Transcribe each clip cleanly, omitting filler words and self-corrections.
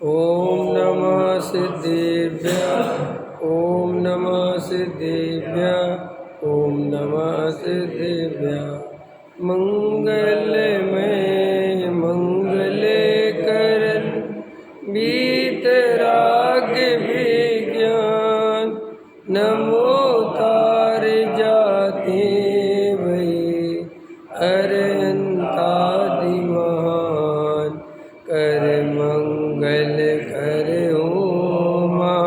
ओम नमः सिद्धेभ्यः। ओम नमः सिद्धेभ्यः। ओम नमः सिद्धेभ्यः। मंगलमय मंगले करन बीतराग विज्ञान नमो तार जाते भई अरंतादि महान कर मंगल कर ओमा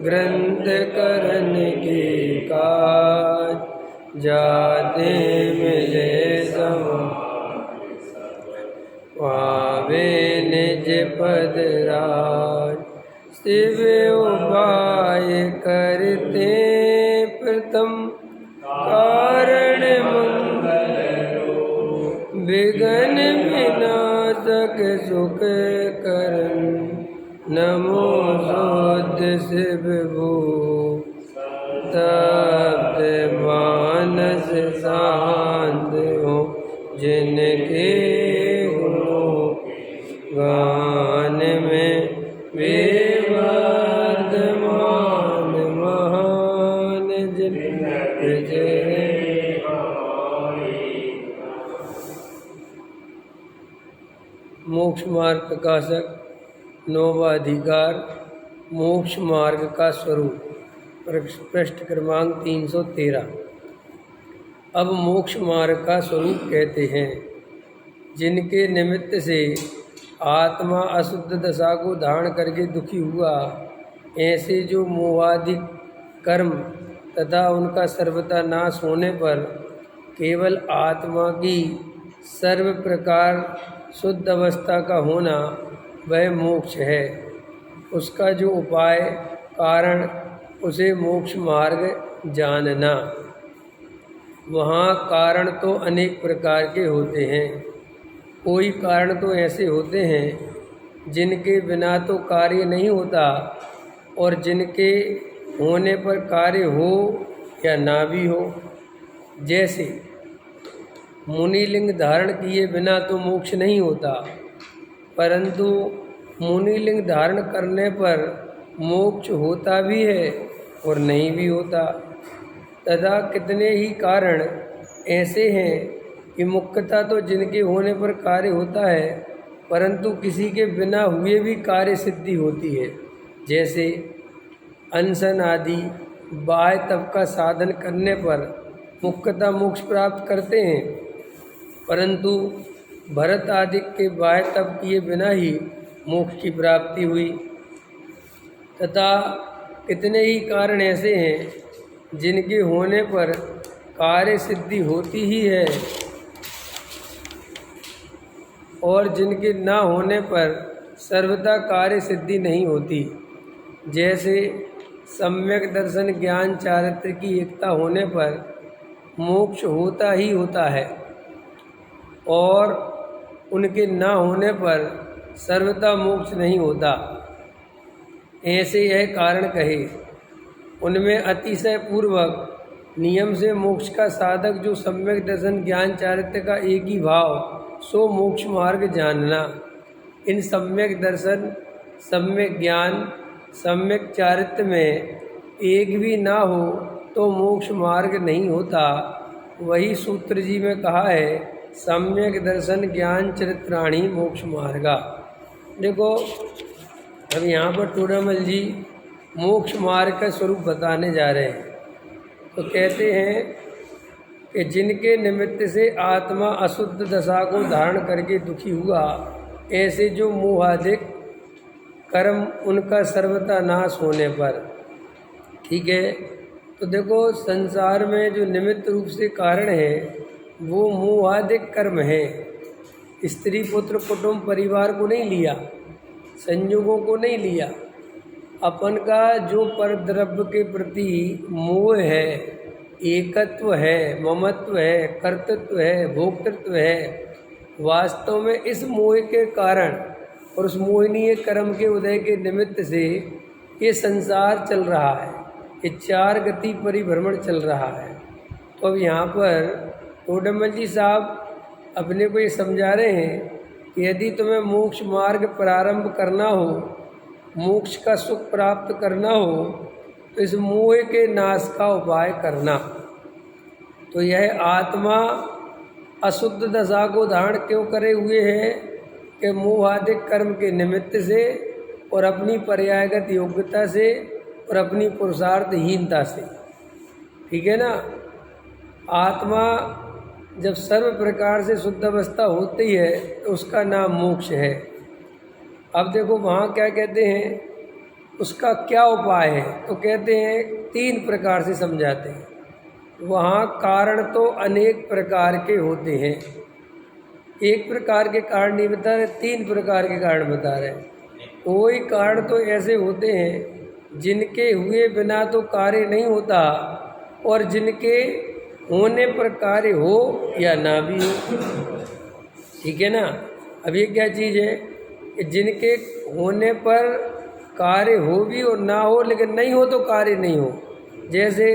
ग्रंथ करन के काज जाते मिले सम पावे निज पद राज शिव उपाय करते प्रथम कारण मंगल विघ्न विनाशक सुख करन नमो शुद्ध शिव भू तप्त मानस शांत हो जिनके गुणों गान में वे वर्धमान महान जिन मोक्ष मार्ग प्रकाशक नौवा अधिकार मोक्ष मार्ग का स्वरूप पृष्ठ क्रमांक 313। अब मोक्ष मार्ग का स्वरूप कहते हैं जिनके निमित्त से आत्मा अशुद्ध दशा को धारण करके दुखी हुआ, ऐसे जो मोहादिक कर्म तथा उनका सर्वथा नाश होने पर केवल आत्मा की सर्व प्रकार शुद्ध अवस्था का होना वह मोक्ष है। उसका जो उपाय कारण उसे मोक्ष मार्ग जानना। वहाँ कारण तो अनेक प्रकार के होते हैं। कोई कारण तो ऐसे होते हैं जिनके बिना तो कार्य नहीं होता और जिनके होने पर कार्य हो या ना भी हो। जैसे मुनिलिंग धारण किए बिना तो मोक्ष नहीं होता, परंतु मुनिलिंग धारण करने पर मोक्ष होता भी है और नहीं भी होता। तथा कितने ही कारण ऐसे हैं कि मुख्यतः तो जिनके होने पर कार्य होता है, परंतु किसी के बिना हुए भी कार्य सिद्धि होती है। जैसे अनशन आदि बाह्य तप का साधन करने पर मुख्यतः मोक्ष प्राप्त करते हैं, परंतु भरत आदि के बाह्य तप किए बिना ही मोक्ष की प्राप्ति हुई। तथा कितने ही कारण ऐसे हैं जिनके होने पर कार्य सिद्धि होती ही है और जिनके ना होने पर सर्वथा कार्य सिद्धि नहीं होती। जैसे सम्यक दर्शन ज्ञान चारित्र की एकता होने पर मोक्ष होता ही होता है और उनके ना होने पर सर्वथा मोक्ष नहीं होता। ऐसे यह कारण कहे। उनमें अतिशय पूर्वक नियम से मोक्ष का साधक जो सम्यक दर्शन ज्ञान चारित्र का एक ही भाव सो मोक्ष मार्ग जानना। इन सम्यक दर्शन सम्यक ज्ञान सम्यक चारित्र में एक भी ना हो तो मोक्ष मार्ग नहीं होता। वही सूत्र जी में कहा है सम्यक दर्शन ज्ञान चरित्राणी मोक्ष मार्गा। देखो अब यहाँ पर टोडामल जी मोक्ष मार्ग का स्वरूप बताने जा रहे हैं। तो कहते हैं कि जिनके निमित्त से आत्मा अशुद्ध दशा को धारण करके दुखी हुआ, ऐसे जो मोहादिक कर्म उनका सर्वथा नाश होने पर। ठीक है, तो देखो संसार में जो निमित्त रूप से कारण है वो मोहादिक कर्म है। स्त्री पुत्र कुटुंब परिवार को नहीं लिया, संयोगों को नहीं लिया। अपन का जो परद्रव्य के प्रति मोह है, एकत्व है, ममत्व है, कर्तृत्व है, भोक्तृत्व है, वास्तव में इस मोह के कारण और उस मोहनीय कर्म के उदय के निमित्त से ये संसार चल रहा है, ये चार गति परिभ्रमण चल रहा है। तो अब यहाँ पर टोडामल जी साहब अपने को ये समझा रहे हैं कि यदि तुम्हें मोक्ष मार्ग प्रारंभ करना हो, मोक्ष का सुख प्राप्त करना हो, तो इस मोह के नाश का उपाय करना। तो यह आत्मा अशुद्ध दशा को धारण क्यों करे हुए है कि मोहादिक कर्म के निमित्त से और अपनी पर्यायगत योग्यता से और अपनी पुरुषार्थहीनता से। ठीक है ना। आत्मा जब सर्व प्रकार से शुद्ध अवस्था होती है तो उसका नाम मोक्ष है। अब देखो वहाँ क्या कहते हैं, उसका क्या उपाय है, तो कहते हैं 3 प्रकार से समझाते हैं। वहाँ कारण तो अनेक प्रकार के होते हैं, एक प्रकार के कारण नहीं बता रहे, 3 प्रकार के कारण बता रहे हैं। कोई कारण तो ऐसे होते हैं जिनके हुए बिना तो कार्य नहीं होता, और जिनके होने पर कार्य हो या ना भी हो। ठीक है ना। अब ये क्या चीज़ है कि जिनके होने पर कार्य हो भी और ना हो, लेकिन नहीं हो तो कार्य नहीं हो। जैसे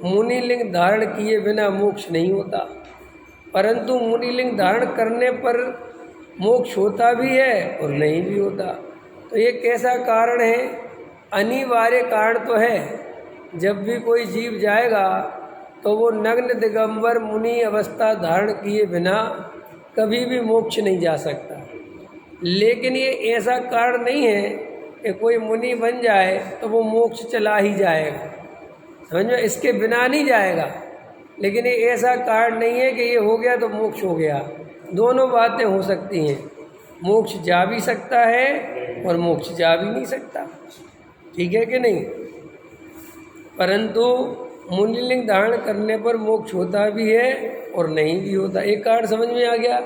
मुनिलिंग धारण किए बिना मोक्ष नहीं होता, परंतु मुनिलिंग धारण करने पर मोक्ष होता भी है और नहीं भी होता। तो ये कैसा कारण है? अनिवार्य कारण तो है। जब भी कोई जीव जाएगा तो वो नग्न दिगंबर मुनि अवस्था धारण किए बिना कभी भी मोक्ष नहीं जा सकता। लेकिन ये ऐसा कारण नहीं है कि कोई मुनि बन जाए तो वो मोक्ष चला ही जाएगा, समझ में, इसके बिना नहीं जाएगा। लेकिन ये ऐसा कारण नहीं है कि ये हो गया तो मोक्ष हो गया। दोनों बातें हो सकती हैं, मोक्ष जा भी सकता है और मोक्ष जा भी नहीं सकता। ठीक है कि नहीं। परंतु मुनिलिंग धारण करने पर मोक्ष होता भी है और नहीं भी होता। एक कारण समझ में आ गया।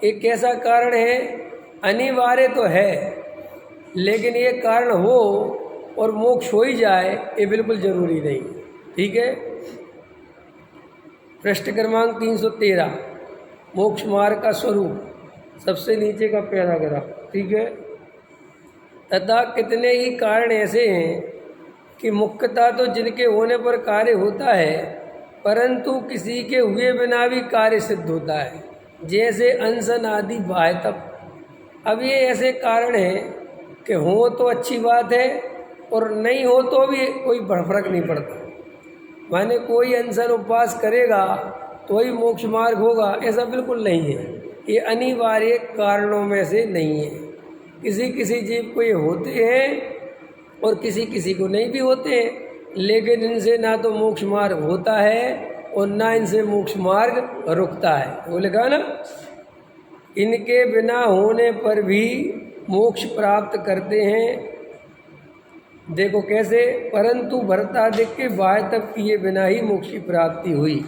एक कैसा कारण है? अनिवार्य तो है, लेकिन ये कारण हो और मोक्ष हो ही जाए ये बिल्कुल जरूरी नहीं। ठीक है। पृष्ठ क्रमांक 313, मोक्ष मार्ग का स्वरूप, सबसे नीचे का पैराग्राफ। ठीक है। तथा कितने ही कारण ऐसे हैं कि मुख्यतः तो जिनके होने पर कार्य होता है, परंतु किसी के हुए बिना भी कार्य सिद्ध होता है, जैसे अनशन आदि बाह्यतप। अब ये ऐसे कारण हैं कि हो तो अच्छी बात है और नहीं हो तो भी कोई फर्क नहीं पड़ता। माने कोई अनशन उपवास करेगा तो ही मोक्ष मार्ग होगा, ऐसा बिल्कुल नहीं है। ये अनिवार्य कारणों में से नहीं है। किसी किसी जीव को ये होते हैं और किसी किसी को नहीं भी होते हैं, लेकिन इनसे ना तो मोक्ष मार्ग होता है और ना इनसे मोक्ष मार्ग रुकता है। वो लिखा ना, इनके बिना होने पर भी मोक्ष प्राप्त करते हैं। देखो कैसे, परंतु भरतादिक के बाह्य तप किए बिना ही मोक्ष की प्राप्ति हुई।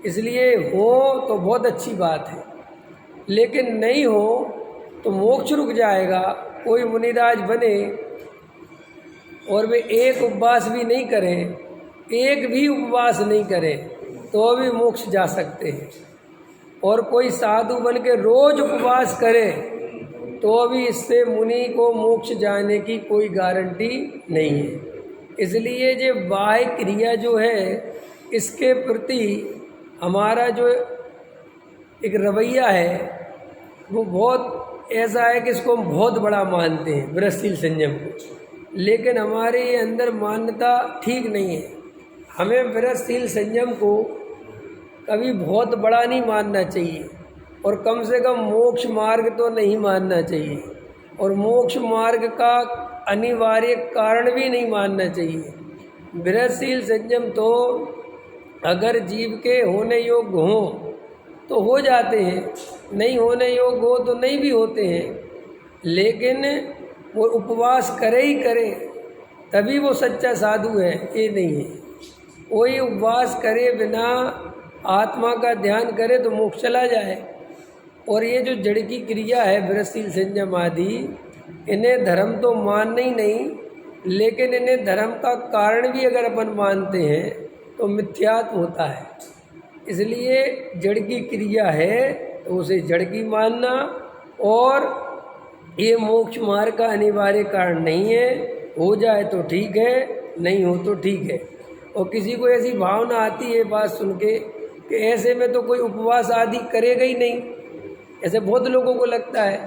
इसलिए हो तो बहुत अच्छी बात है, लेकिन नहीं हो तो मोक्ष रुक जाएगा। कोई मुनिराज बने और वे एक उपवास भी नहीं करें, एक भी उपवास नहीं करें, तो भी मोक्ष जा सकते हैं। और कोई साधु बन के रोज उपवास करे तो भी इससे मुनि को मोक्ष जाने की कोई गारंटी नहीं है। इसलिए जो बाह्य क्रिया जो है, इसके प्रति हमारा जो एक रवैया है वो बहुत ऐसा है कि इसको हम बहुत बड़ा मानते हैं, व्रतशील संयम को। लेकिन हमारे ये अंदर मान्यता ठीक नहीं है। हमें व्रतशील संयम को कभी बहुत बड़ा नहीं मानना चाहिए, और कम से कम मोक्ष मार्ग तो नहीं मानना चाहिए, और मोक्ष मार्ग का अनिवार्य कारण भी नहीं मानना चाहिए। व्रतशील संयम तो अगर जीव के होने योग्य हों तो हो जाते हैं, नहीं होने योग्य हो तो नहीं भी होते हैं। लेकिन वो उपवास करे ही करे तभी वो सच्चा साधु है, ये नहीं है। कोई उपवास करे बिना आत्मा का ध्यान करे तो मोक्ष चला जाए। और ये जो जड़ की क्रिया है व्रतशील संयम आदि, इन्हें धर्म तो मानना ही नहीं, लेकिन इन्हें धर्म का कारण भी अगर अपन मानते हैं तो मिथ्यात्व होता है। इसलिए जड़ की क्रिया है तो उसे जड़ की मानना, और ये मोक्ष मार्ग का अनिवार्य कारण नहीं है। हो जाए तो ठीक है, नहीं हो तो ठीक है। और किसी को ऐसी भावना आती है बात सुन के कि ऐसे में तो कोई उपवास आदि करेगा ही नहीं, ऐसे बहुत लोगों को लगता है।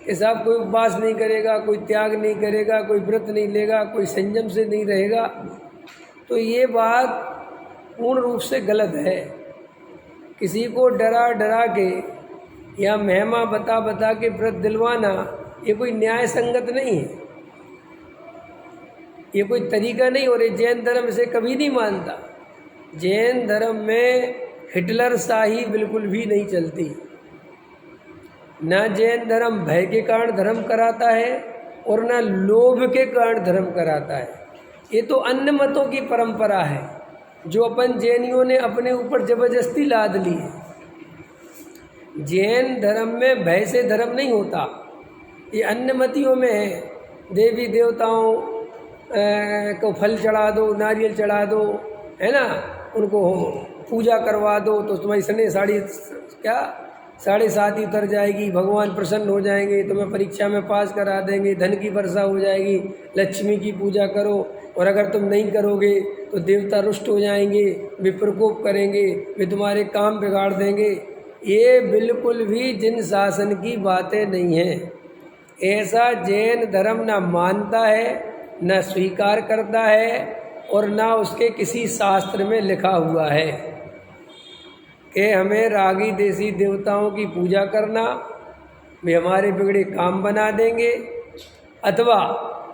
कि साहब कोई उपवास नहीं करेगा, कोई त्याग नहीं करेगा, कोई व्रत नहीं लेगा, कोई संयम से नहीं रहेगा, तो ये बात पूर्ण रूप से गलत है। किसी को डरा डरा के या महिमा बता बता के व्रत दिलवाना ये कोई न्याय संगत नहीं है, ये कोई तरीका नहीं। और ये जैन धर्म इसे कभी नहीं मानता। जैन धर्म में हिटलर शाही बिल्कुल भी नहीं चलती। न जैन धर्म भय के कारण धर्म कराता है और न लोभ के कारण धर्म कराता है। ये तो अन्य मतों की परंपरा है जो अपन जैनियों ने अपने ऊपर जबरदस्ती लाद ली है। जैन धर्म में भय से धर्म नहीं होता, ये अन्य मतियों में है। देवी देवताओं को फल चढ़ा दो, नारियल चढ़ा दो, है ना, उनको पूजा करवा दो तो तुम्हारी सने साड़ी क्या 7.5 उतर जाएगी, भगवान प्रसन्न हो जाएंगे, तुम्हें परीक्षा में पास करा देंगे, धन की वर्षा हो जाएगी, लक्ष्मी की पूजा करो। और अगर तुम नहीं करोगे तो देवता रुष्ट हो जाएंगे, वे प्रकोप करेंगे, वे तुम्हारे काम बिगाड़ देंगे। ये बिल्कुल भी जिन शासन की बातें नहीं हैं। ऐसा जैन धर्म ना मानता है, न स्वीकार करता है और ना उसके किसी शास्त्र में लिखा हुआ है कि हमें रागी देसी देवताओं की पूजा करना वे हमारे बिगड़े काम बना देंगे, अथवा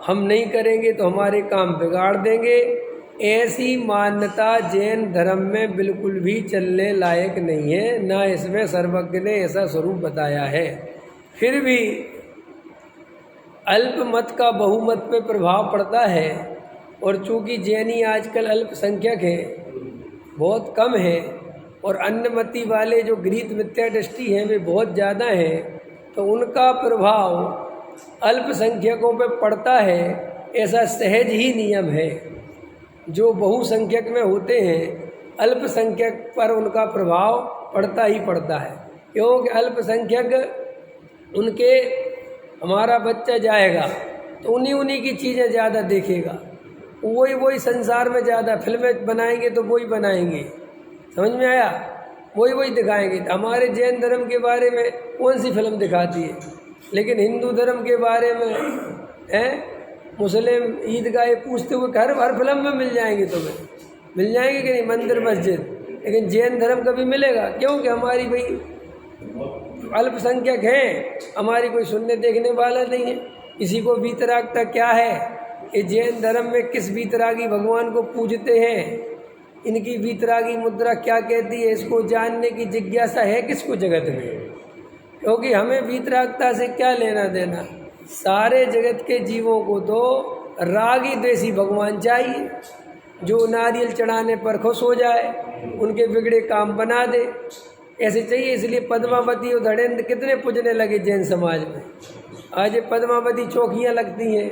हम नहीं करेंगे तो हमारे काम बिगाड़ देंगे। ऐसी मान्यता जैन धर्म में बिल्कुल भी चलने लायक नहीं है, ना इसमें सर्वज्ञ ने ऐसा स्वरूप बताया है। फिर भी अल्पमत का बहुमत पे प्रभाव पड़ता है, और चूंकि जैनी आजकल अल्पसंख्यक है, बहुत कम है, और अन्यमति वाले जो गृहीत मिथ्या दृष्टि हैं वे बहुत ज़्यादा हैं, तो उनका प्रभाव अल्पसंख्यकों पे पड़ता है। ऐसा सहज ही नियम है। जो बहुसंख्यक में होते हैं अल्पसंख्यक पर उनका प्रभाव पड़ता ही पड़ता है, क्योंकि अल्पसंख्यक उनके हमारा बच्चा जाएगा तो उन्हीं की चीज़ें ज़्यादा देखेगा, वही संसार में ज़्यादा फिल्में बनाएंगे तो वही बनाएंगे, समझ में आया, वही दिखाएंगे। हमारे जैन धर्म के बारे में कौन सी फिल्म दिखाती है, लेकिन हिंदू धर्म के बारे में है मुस्लिम ईदगाह पूछते हुए हर फिल्म में मिल जाएंगे, तुम्हें मिल जाएंगे कि नहीं, मंदिर मस्जिद। लेकिन जैन धर्म कभी मिलेगा? क्योंकि हमारी भाई अल्पसंख्यक हैं, हमारी कोई सुनने देखने वाला नहीं है। किसी को वीतरागता क्या है, ये जैन धर्म में किस वीतरागी भगवान को पूजते हैं, इनकी वीतरागी मुद्रा क्या कहती है, इसको जानने की जिज्ञासा है किसको जगत में? क्योंकि हमें वीतरागता से क्या लेना देना। सारे जगत के जीवों को तो रागी द्वेषी भगवान चाहिए, जो नारियल चढ़ाने पर खुश हो जाए, उनके बिगड़े काम बना दे, ऐसे चाहिए। इसलिए पद्मावती और धड़ेन्द्र कितने पूजने लगे जैन समाज में। आज ये पद्मावती चौकियाँ लगती हैं,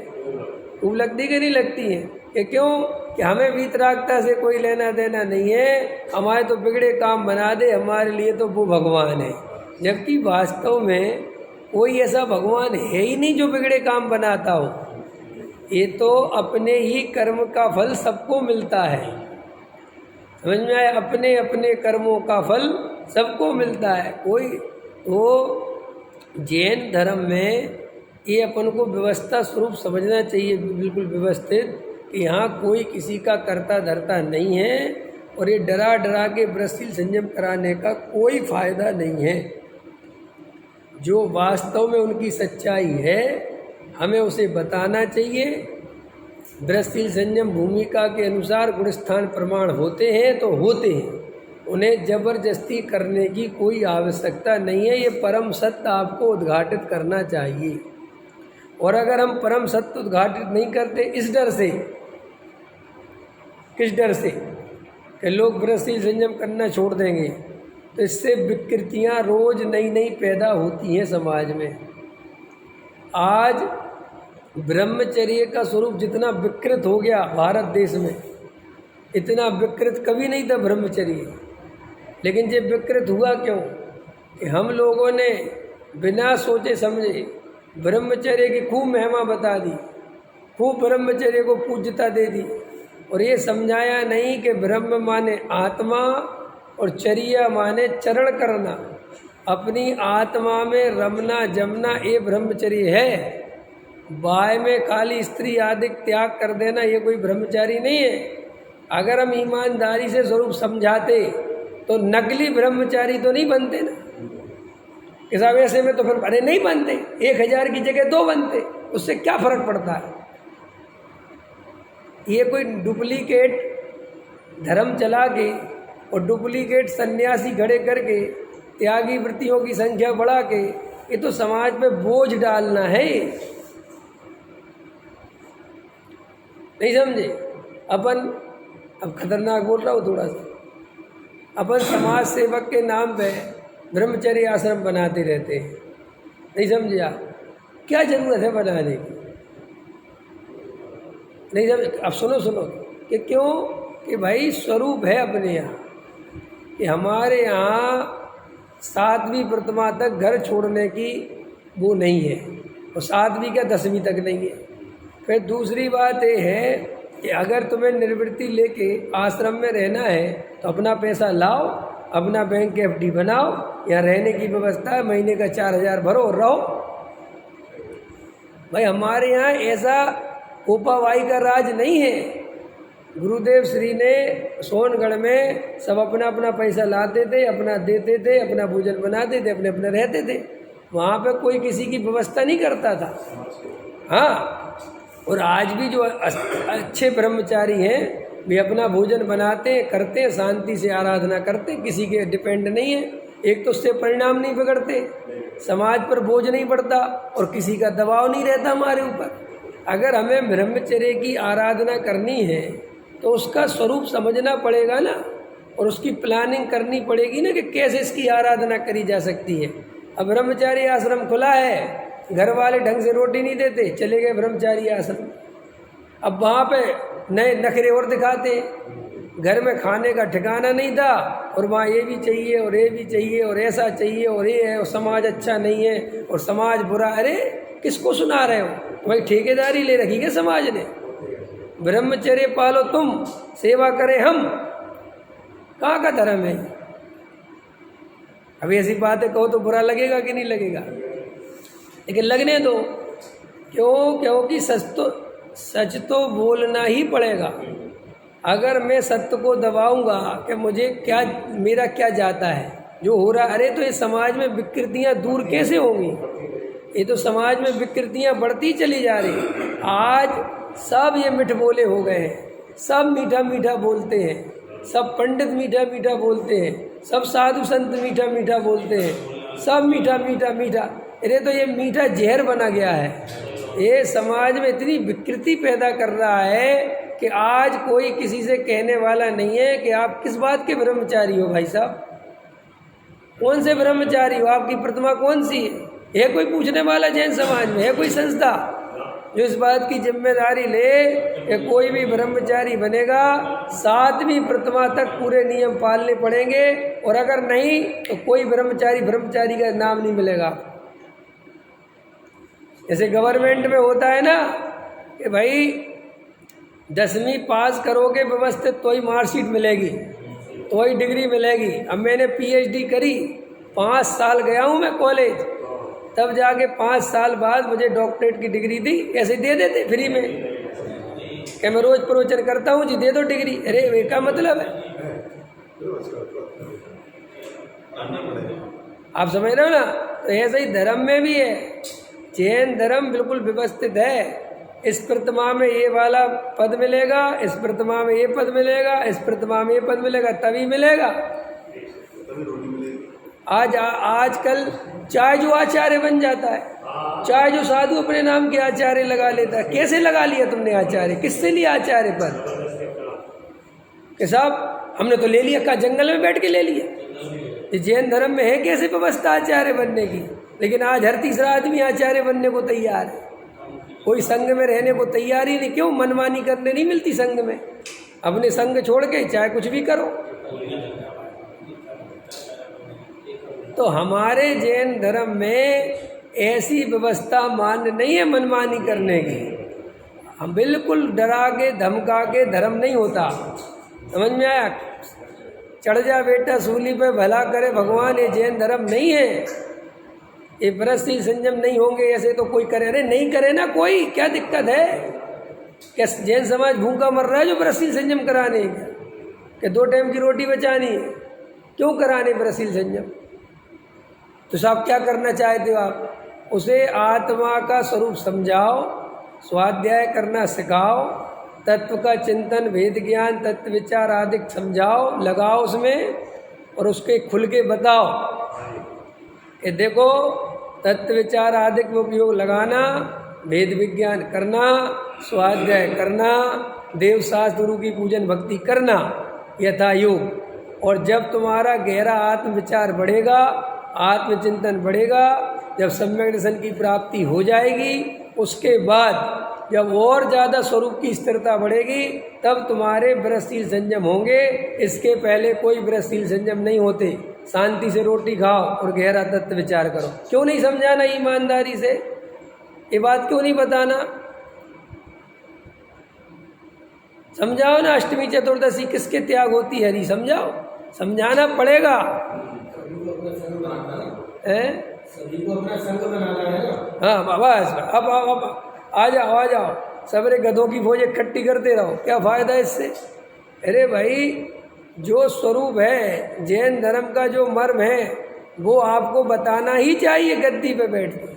खूब लगती कि नहीं लगती हैं? कि क्यों? कि हमें वीतरागता से कोई लेना देना नहीं है, हमारे तो बिगड़े काम बना दे, हमारे लिए तो वो भगवान है। जबकि वास्तव में कोई ऐसा भगवान है ही नहीं जो बिगड़े काम बनाता हो। ये तो अपने ही कर्म का फल सबको मिलता है, समझ में आया? अपने अपने कर्मों का फल सबको मिलता है। कोई तो जैन धर्म में ये अपन को व्यवस्था स्वरूप समझना चाहिए, बिल्कुल व्यवस्थित, कि यहाँ कोई किसी का कर्ता धर्ता नहीं है, और ये डरा डरा के व्रतशील संयम कराने का कोई फायदा नहीं है। जो वास्तव में उनकी सच्चाई है हमें उसे बताना चाहिए। व्रतशील संयम भूमिका के अनुसार गुणस्थान प्रमाण होते हैं तो होते हैं, उन्हें जबरदस्ती करने की कोई आवश्यकता नहीं है। ये परम सत्य आपको उद्घाटित करना चाहिए। और अगर हम परम सत्य उद्घाटित नहीं करते, इस डर से, किस डर से कि लोग व्रतशील संयम करना छोड़ देंगे, तो इससे विकृतियाँ रोज नई नई पैदा होती हैं समाज में। आज ब्रह्मचर्य का स्वरूप जितना विकृत हो गया भारत देश में, इतना विकृत कभी नहीं था ब्रह्मचर्य। लेकिन ये विकृत हुआ क्यों? कि हम लोगों ने बिना सोचे समझे ब्रह्मचर्य की खूब महिमा बता दी, खूब ब्रह्मचर्य को पूज्यता दे दी, और ये समझाया नहीं कि ब्रह्म माने आत्मा और चर्या माने चरण करना। अपनी आत्मा में रमना जमना ये ब्रह्मचर्य है। बाय में काली स्त्री आदि त्याग कर देना ये कोई ब्रह्मचारी नहीं है। अगर हम ईमानदारी से स्वरूप समझाते तो नकली ब्रह्मचारी तो नहीं बनते ना। इस वैसे में तो फिर अरे नहीं बनते, 1000 की जगह 2 बनते, उससे क्या फर्क पड़ता है। ये कोई डुप्लीकेट धर्म चला के और डुप्लीकेट सन्यासी खड़े करके त्यागी वृत्तियों की संख्या बढ़ा के ये तो समाज पे बोझ डालना है। नहीं समझे? अपन अब खतरनाक बोल रहा हूँ थोड़ा सा, अपन समाज सेवक के नाम पे ब्रह्मचर्य आश्रम बनाते रहते हैं। नहीं समझे आप? क्या जरूरत है बनाने की? नहीं समझ? अब सुनो कि क्यों कि भाई स्वरूप है अपने यहाँ कि हमारे यहाँ 7वीं प्रतिमा तक घर छोड़ने की वो नहीं है, और 7वीं क्या 10वीं तक नहीं है। फिर दूसरी बात ये है कि अगर तुम्हें निर्वृत्ति लेके आश्रम में रहना है तो अपना पैसा लाओ, अपना बैंक के FD बनाओ, यहाँ रहने की व्यवस्था है, महीने का 4000 भरो और रहो। भाई हमारे यहाँ ऐसा कोपावाई का राज नहीं है। गुरुदेव श्री ने सोनगढ़ में सब अपना अपना पैसा लाते थे, अपना देते थे, अपना भोजन बनाते थे, अपने अपने रहते थे। वहाँ पे कोई किसी की व्यवस्था नहीं करता था। हाँ, और आज भी जो अच्छे ब्रह्मचारी हैं वे अपना भोजन बनाते हैं, करते हैं, शांति से आराधना करते हैं, किसी के डिपेंड नहीं है। एक तो उससे परिणाम नहीं बिगड़ते, समाज पर बोझ नहीं पड़ता और किसी का दबाव नहीं रहता हमारे ऊपर। अगर हमें ब्रह्मचर्य की आराधना करनी है तो उसका स्वरूप समझना पड़ेगा ना, और उसकी प्लानिंग करनी पड़ेगी ना कि कैसे इसकी आराधना करी जा सकती है। अब ब्रह्मचारी आश्रम खुला है, घर वाले ढंग से रोटी नहीं देते, चले गए ब्रह्मचारी आश्रम। अब वहाँ पे नए नखरे और दिखाते, घर में खाने का ठिकाना नहीं था और वहाँ ये भी चाहिए और ये भी चाहिए और ऐसा चाहिए और ये है, और समाज अच्छा नहीं है और समाज बुरा। अरे किसको सुना रहे हो? भाई ठेकेदारी ले रखी है समाज ने। ब्रह्मचर्य पालो तुम, सेवा करें हम, कहाँ का धर्म है? अब ऐसी बातें कहो तो बुरा लगेगा कि नहीं लगेगा? लेकिन लगने दो। क्योंकि सच तो बोलना ही पड़ेगा। अगर मैं सत्य को दबाऊंगा कि मुझे क्या, मेरा क्या जाता है जो हो रहा, अरे तो ये समाज में विकृतियां दूर कैसे होंगी? ये तो समाज में विकृतियां बढ़ती चली जा रही। आज सब ये मिठ बोले हो गए हैं, सब मीठा मीठा बोलते हैं, सब पंडित मीठा मीठा बोलते हैं, सब साधु संत मीठा मीठा बोलते हैं, सब मीठा मीठा मीठा। अरे तो ये मीठा जहर बना गया है। ये समाज में इतनी विकृति पैदा कर रहा है कि आज कोई किसी से कहने वाला नहीं है कि आप किस बात के ब्रह्मचारी हो। भाई साहब, कौन से ब्रह्मचारी हो? आपकी प्रतिमा कौन सी है कोई पूछने वाला जैन समाज में? है कोई संस्था जो इस बात की जिम्मेदारी ले कि कोई भी ब्रह्मचारी बनेगा 7वीं प्रतिमा तक पूरे नियम पालने पड़ेंगे, और अगर नहीं तो कोई ब्रह्मचारी का नाम नहीं मिलेगा। जैसे गवर्नमेंट में होता है ना कि भाई 10वीं पास करोगे व्यवस्थित तो ही मार्कशीट मिलेगी, तो ही डिग्री मिलेगी। अब मैंने PhD करी, 5 साल गया हूँ मैं कॉलेज, तब जाके 5 साल बाद मुझे डॉक्टरेट की डिग्री दी। ऐसे दे देते फ्री में कि मैं रोज प्रवचन करता हूँ जी, दे दो डिग्री। अरे वे का मतलब है? आप समझ रहे हो ना? तो ऐसे ही धर्म में भी है। जैन धर्म बिल्कुल व्यवस्थित है। इस प्रतिमा में ये वाला पद मिलेगा, इस प्रतिमा में ये पद मिलेगा, इस प्रतिमा में ये पद मिलेगा, तभी मिलेगा। आजकल चाहे जो आचार्य बन जाता है, चाहे जो साधु अपने नाम के आचार्य लगा लेता है। कैसे लगा लिया तुमने आचार्य? किससे लिया आचार्य पद? कि साहब हमने तो ले लिया, का जंगल में बैठ के ले लिया। ये जैन धर्म में है कैसे व्यवस्था आचार्य बनने की? लेकिन आज हर तीसरा आदमी आचार्य बनने को तैयार है। कोई संघ में रहने को तैयार ही नहीं। क्यों? मनमानी करने नहीं मिलती संघ में। अपने संघ छोड़ के चाहे कुछ भी करो। तो हमारे जैन धर्म में ऐसी व्यवस्था मान्य नहीं है मनमानी करने की। हम बिल्कुल डरा के धमका के धर्म नहीं होता। समझ में आया? चढ़ जा बेटा सूली पे भला करे भगवान, ये जैन धर्म नहीं है, ये व्रतशील संयम नहीं होंगे ऐसे तो कोई करे। अरे नहीं करे ना कोई, क्या दिक्कत है? क्या जैन समाज भूखा मर रहा है जो व्रतशील संयम कराने का? कि 2 टाइम की रोटी बचानी है, क्यों कराने व्रतशील संयम? तो साहब क्या करना चाहते हो आप? उसे आत्मा का स्वरूप समझाओ, स्वाध्याय करना सिखाओ, तत्व का चिंतन, वेद ज्ञान, तत्व विचार आदि समझाओ, लगाओ उसमें, और उसके खुल के बताओ कि देखो तत्व विचार आदि में उपयोग लगाना, वेद विज्ञान करना, स्वाध्याय करना, देव शास्त्र गुरु की पूजन भक्ति करना यथा योग। और जब तुम्हारा गहरा आत्म विचार बढ़ेगा, आत्मचिंतन बढ़ेगा, जब सम्यक दर्शन की प्राप्ति हो जाएगी, उसके बाद जब और ज़्यादा स्वरूप की स्थिरता बढ़ेगी, तब तुम्हारे व्रतशील संयम होंगे। इसके पहले कोई व्रतशील संयम नहीं होते। शांति से रोटी खाओ और गहरा तत्व विचार करो। क्यों नहीं समझाना ईमानदारी से? ये बात क्यों नहीं बताना? समझाओ ना, अष्टमी चतुर्दशी किसके त्याग होती है? नहीं समझाओ, समझाना पड़ेगा। सभी को अपना संग बनाना है ना। हाँ बस, अब आ जाओ, सबरे गधों की फौज इकट्ठी करते रहो, क्या फ़ायदा इससे? अरे भाई, जो स्वरूप है जैन धर्म का, जो मर्म है, वो आपको बताना ही चाहिए गद्दी पे बैठ के।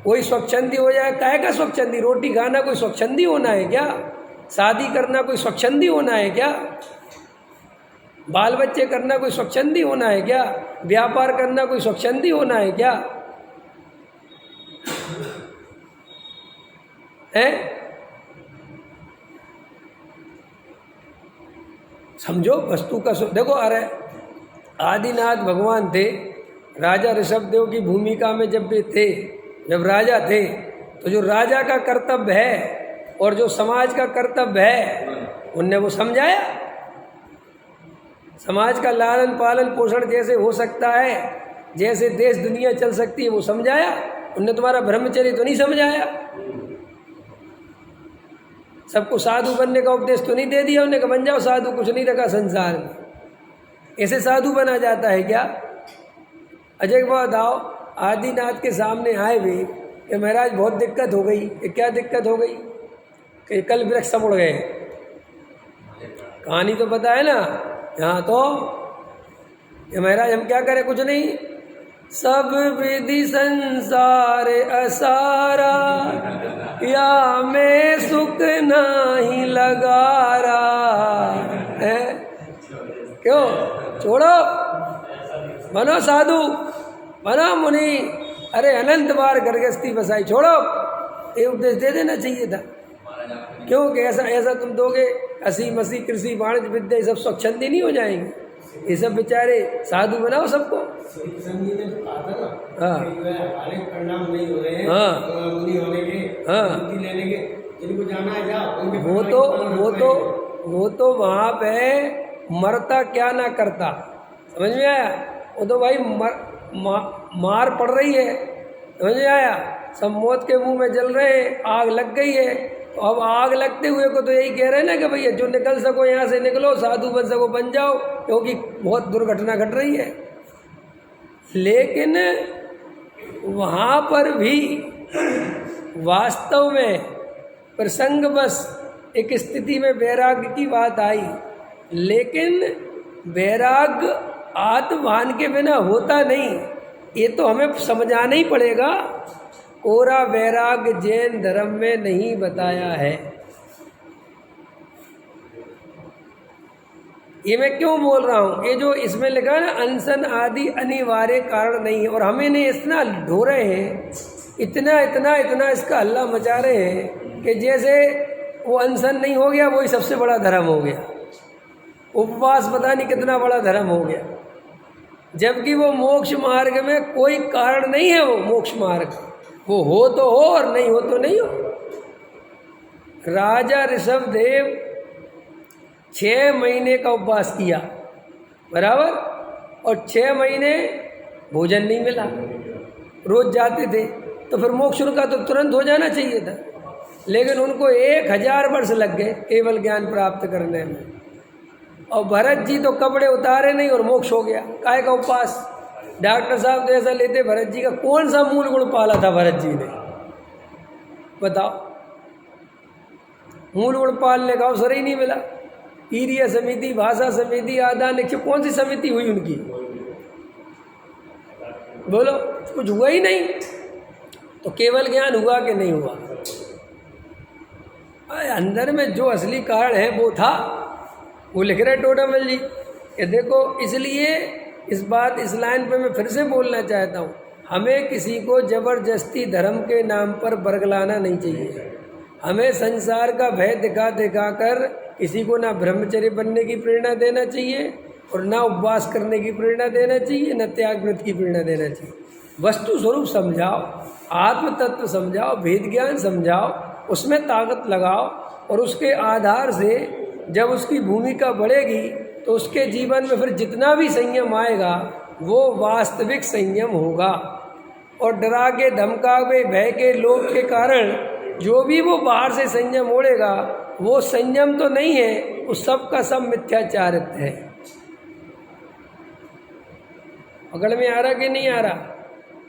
कोई स्वच्छंदी हो जाए, काहे का स्वच्छंदी? रोटी खाना कोई स्वच्छंदी होना है क्या? शादी करना कोई स्वच्छंदी होना है क्या? बाल बच्चे करना कोई स्वच्छंदी होना है क्या? व्यापार करना कोई स्वच्छंदी होना है क्या? है? समझो वस्तु का देखो। अरे आदिनाथ भगवान थे, राजा ऋषभदेव की भूमिका में जब वे थे, जब राजा थे, तो जो राजा का कर्तव्य है और जो समाज का कर्तव्य है, उनने वो समझाया। समाज का लालन पालन पोषण जैसे हो सकता है, जैसे देश दुनिया चल सकती है, वो समझाया। उनने तुम्हारा ब्रह्मचर्य तो नहीं समझाया। सबको साधु बनने का उपदेश तो नहीं दे दिया उन्हें कि बन जाओ साधु, कुछ नहीं रखा संसार में। ऐसे साधु बना जाता है क्या? अजय बात आओ, आदिनाथ के सामने आए वे कि महाराज बहुत दिक्कत हो गई। कि क्या दिक्कत हो गई? कि कल वृक्ष सब उड़ गए। कहानी तो पता है ना। यहाँ तो महाराज हम क्या करें? कुछ नहीं, सब विधि संसार असारा, या मैं सुख नहीं लगा रहा है। क्यों? छोड़ो, बनो साधु, बनो मुनि। अरे अनंत बार गर्गस्थी बसाई, छोड़ो। ये उपदेश दे देना चाहिए था। क्यों कि ऐसा तुम दोगे, हंसी मसी कृषि वाणिज्य विद्या ये सब स्वच्छंदी नहीं हो जाएंगे? ये सब बेचारे साधु बनाओ सबको। हाँ परिणाम नहीं हो रहे हैं। हाँ मुनि होने के, हाँ लेने के, जिनको जाना है जाओ। वो तो वहाँ पे मरता क्या ना करता, समझ में आया? वो तो भाई मार पड़ रही है, समझ में आया? सब मौत के मुंह में जल रहे हैं, आग लग गई है। तो अब आग लगते हुए को तो यही कह रहे हैं ना कि भैया जो निकल सको यहाँ से निकलो, साधु बन सको बन जाओ, क्योंकि बहुत दुर्घटना घट रही है। लेकिन वहाँ पर भी वास्तव में प्रसंगवश एक स्थिति में वैराग्य की बात आई, लेकिन वैराग्य आत्मभान के बिना होता नहीं। ये तो हमें समझाना ही पड़ेगा। कोरा वैराग्य जैन धर्म में नहीं बताया है। ये मैं क्यों बोल रहा हूँ? ये जो इसमें लिखा ना, अनशन आदि अनिवार्य कारण नहीं है, और हमें ने इतना ढो रहे हैं, इतना इसका हल्ला मचा रहे हैं कि जैसे वो अनशन नहीं हो गया वही सबसे बड़ा धर्म हो गया, उपवास पता नहीं कितना बड़ा धर्म हो गया, जबकि वो मोक्ष मार्ग में कोई कारण नहीं है। वो मोक्ष मार्ग वो हो तो हो और नहीं हो तो नहीं हो। राजा ऋषभदेव 6 महीने का उपवास किया, बराबर, और 6 महीने भोजन नहीं मिला, रोज जाते थे, तो फिर मोक्ष उनका तो तुरंत हो जाना चाहिए था। लेकिन उनको 1000 वर्ष लग गए केवल ज्ञान प्राप्त करने में। और भरत जी तो कपड़े उतारे नहीं और मोक्ष हो गया, काय का उपवास। डॉक्टर साहब तो ऐसा लेते भरत जी का कौन सा मूल गुण पाला था भरत जी ने, बताओ। मूल गुण पालने का अवसर ही नहीं मिला। ईर्य समिति, भाषा समिति, आदान निक्षेप, कौन सी समिति हुई उनकी, बोलो, कुछ हुआ ही नहीं। तो केवल ज्ञान हुआ कि नहीं हुआ? अंदर में जो असली कारण है वो था, वो लिख रहे टोडामल जी कि देखो, इसलिए इस लाइन पे मैं फिर से बोलना चाहता हूँ, हमें किसी को जबरदस्ती धर्म के नाम पर बरगलाना नहीं चाहिए। हमें संसार का भय दिखा दिखा कर किसी को ना ब्रह्मचर्य बनने की प्रेरणा देना चाहिए और ना उपवास करने की प्रेरणा देना चाहिए, न त्याग व्रत की प्रेरणा देना चाहिए। वस्तु स्वरूप समझाओ, आत्म तत्व समझाओ, भेद ज्ञान समझाओ, उसमें ताकत लगाओ और उसके आधार से जब उसकी भूमिका बढ़ेगी तो उसके जीवन में फिर जितना भी संयम आएगा वो वास्तविक संयम होगा। और डरा के, धमका के, भय के, लोभ के कारण जो भी वो बाहर से संयम ओढ़ेगा वो संयम तो नहीं है, वो सब का सब मिथ्याचारित्व है। पकड़ में आ रहा कि नहीं आ रहा?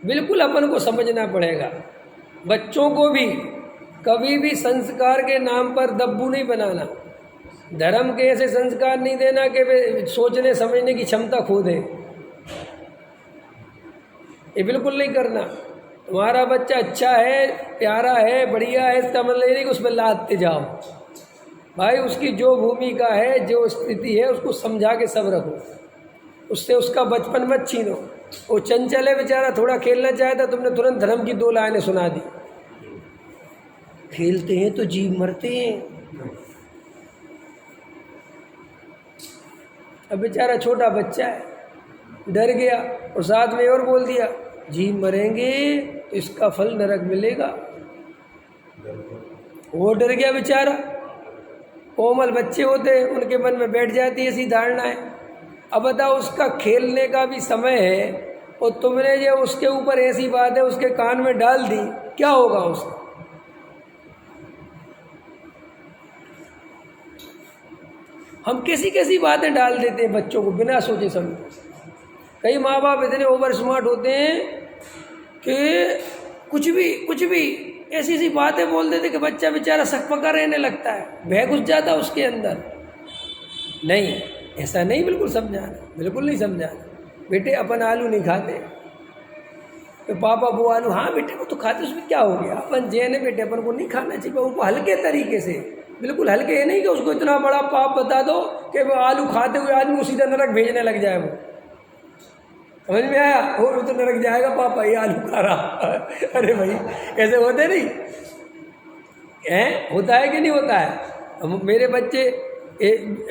बिल्कुल अपन को समझना पड़ेगा। बच्चों को भी कभी भी संस्कार के नाम पर दब्बू नहीं बनाना, धर्म के ऐसे संस्कार नहीं देना कि वे सोचने समझने की क्षमता खो दे, ये बिल्कुल नहीं करना। तुम्हारा बच्चा अच्छा है, प्यारा है, बढ़िया है, इसका मतलब नहीं कि उसमें लादते जाओ। भाई उसकी जो भूमिका है, जो स्थिति है, उसको समझा के सब रखो, उससे उसका बचपन मत छीनो। वो चंचल है बेचारा, थोड़ा खेलना चाहता, तुमने तुरंत धर्म की 2 लाइनें सुना दी। खेलते हैं तो जीव मरते हैं। अब बेचारा छोटा बच्चा है, डर गया और साथ में और बोल दिया जीव मरेंगे तो इसका फल नरक मिलेगा। वो डर गया बेचारा। कोमल बच्चे होते हैं, उनके मन में बैठ जाती है ऐसी धारणाएं। अब बताओ, उसका खेलने का भी समय है और तुमने जो उसके ऊपर ऐसी बात है उसके कान में डाल दी, क्या होगा उसका? हम कैसी कैसी बातें डाल देते हैं बच्चों को बिना सोचे समझे। कई माँ बाप इतने ओवर स्मार्ट होते हैं कि कुछ भी ऐसी ऐसी बातें बोल देते कि बच्चा बेचारा सकपका रहने लगता है, भय घुस जाता है उसके अंदर। नहीं, ऐसा नहीं, बिल्कुल समझाना, बिल्कुल नहीं समझाना। बेटे अपन आलू नहीं खाते तो पापा वो आलू, हाँ बेटे वो तो खाते, उसमें क्या हो गया? अपन जैन है बेटे, अपन को नहीं खाना चाहिए। उनको हल्के तरीके से, बिल्कुल हल्के, ये नहीं कि उसको इतना बड़ा पाप बता दो कि वो आलू खाते हुए आदमी को सीधा नरक भेजने लग जाए। वो समझ में आया? और वो तो नरक जाएगा, पापा ये आलू खा रहा। अरे भाई ऐसे होते नहीं हैं, होता है कि नहीं होता है? अब मेरे बच्चे